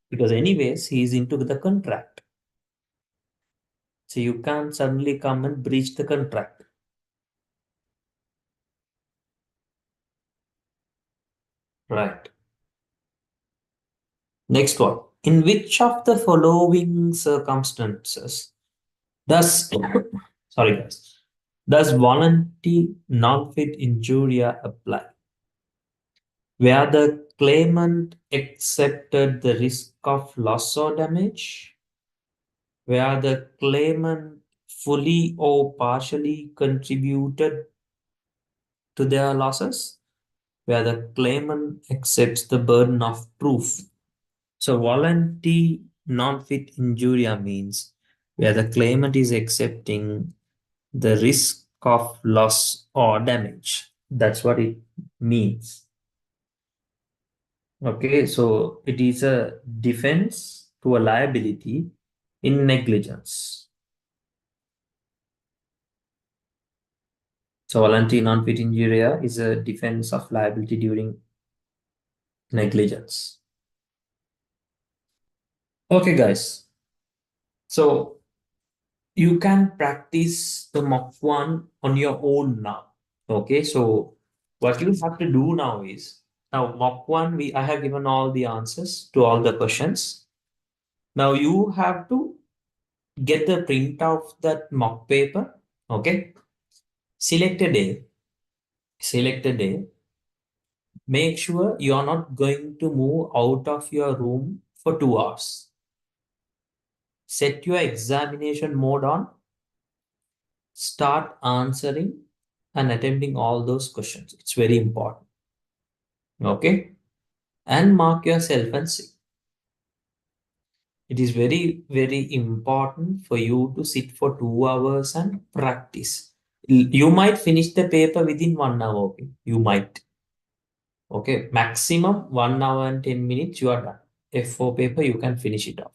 because anyways he is into the contract. So you can't suddenly come and breach the contract. Right. Next one. In which of the following circumstances does sorry guys does voluntary non-fit injuria apply? Where the claimant accepted the risk of loss or damage, where the claimant fully or partially contributed to their losses, where the claimant accepts the burden of proof. So, voluntary non-fit injuria means where the claimant is accepting the risk of loss or damage. That's what it means. Okay, so it is a defense to a liability in negligence. So, voluntary non-fit injuria is a defense of liability during negligence. Okay, guys. So you can practice the mock one on your own now. Okay, so what you have to do now is now mock one, I have given all the answers to all the questions. Now you have to get the print of that mock paper. Okay, select a day, select a day. Make sure you are not going to move out of your room for 2 hours. Set your examination mode on. Start answering and attempting all those questions. It's very important. Okay. And mark yourself and see. It is very, very important for you to sit for 2 hours and practice. You might finish the paper within 1 hour. Okay. You might. Okay. Maximum 1 hour and 10 minutes, you are done. F4 paper, you can finish it off.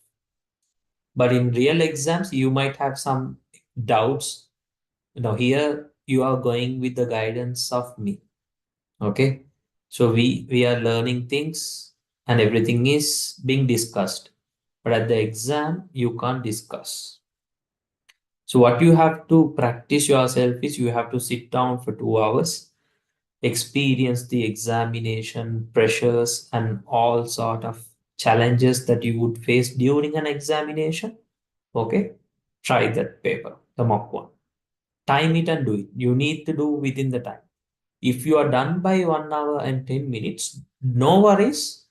But in real exams, you might have some doubts. Here you are going with the guidance of me. Okay. So we are learning things and everything is being discussed. But at the exam, you can't discuss. So what you have to practice yourself is you have to sit down for 2 hours, experience the examination pressures and all sort of challenges that you would face during an examination. Okay. Try that paper, the mock one. Time it and do it. You need to do within the time. If you are done by 1 hour and 10 minutes, no worries.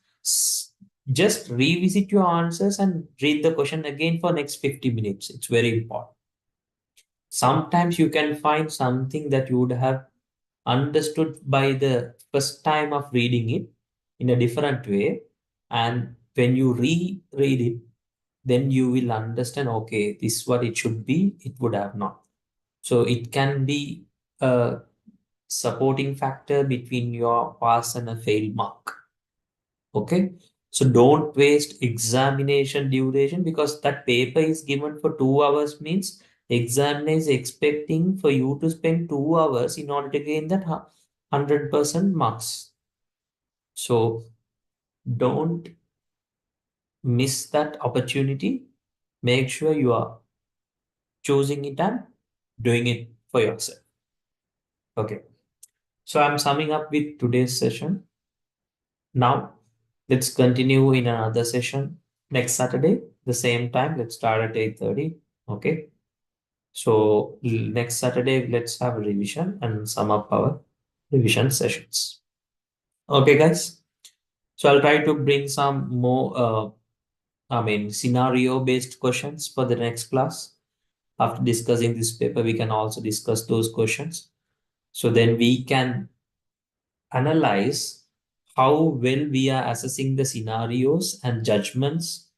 Just revisit your answers and read the question again for next 50 minutes. It's very important. Sometimes you can find something that you would have understood by the first time of reading it in a different way. And when you reread it, then you will understand, okay, this is what it should be. It would have not. So it can be a supporting factor between your pass and a fail mark. Okay. So don't waste examination duration because that paper is given for 2 hours means examiner is expecting for you to spend 2 hours in order to gain that 100% marks. So don't miss that opportunity. Make sure you are choosing it and doing it for yourself. Okay. So I'm summing up with today's session. Now, let's continue in another session next Saturday, the same time. Let's start at 8:30. Okay. So next Saturday, let's have a revision and sum up our revision sessions. Okay, guys. So I'll try to bring some more, scenario-based questions for the next class. After discussing this paper, we can also discuss those questions. So then we can analyze how well we are assessing the scenarios and judgments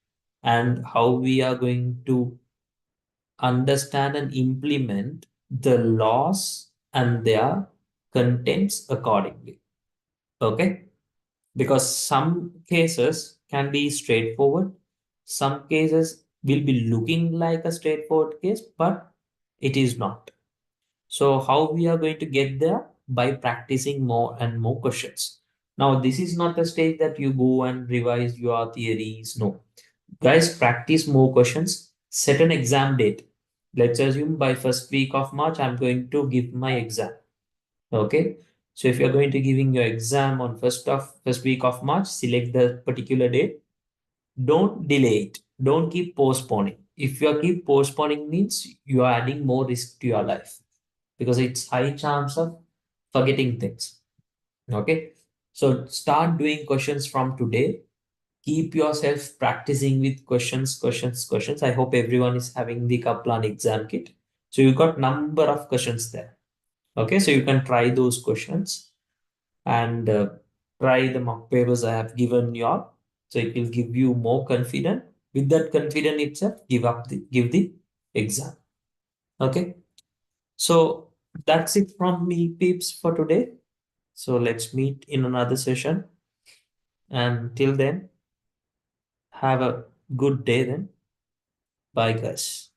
and how we are going to understand and implement the laws and their contents accordingly. Okay? Because some cases can be straightforward, some cases will be looking like a straightforward case, but it is not. So how we are going to get there? By practicing more and more questions. Now, this is not a stage that you go and revise your theories. No. Guys, practice more questions. Set an exam date. Let's assume by first week of March, I'm going to give my exam. Okay. So if you're going to giving your exam on first week of March, select the particular date. Don't delay it. Don't keep postponing. If you keep postponing means you are adding more risk to your life because it's high chance of forgetting things. Okay. So start doing questions from today. Keep yourself practicing with questions. I hope everyone is having the Kaplan exam kit. So you got number of questions there. Okay. So you can try those questions and try the mock papers I have given you all. So it will give you more confidence. With that confidence itself, give the exam. Okay. So that's it from me, peeps, for today. So let's meet in another session. And till then, have a good day then. Bye, guys.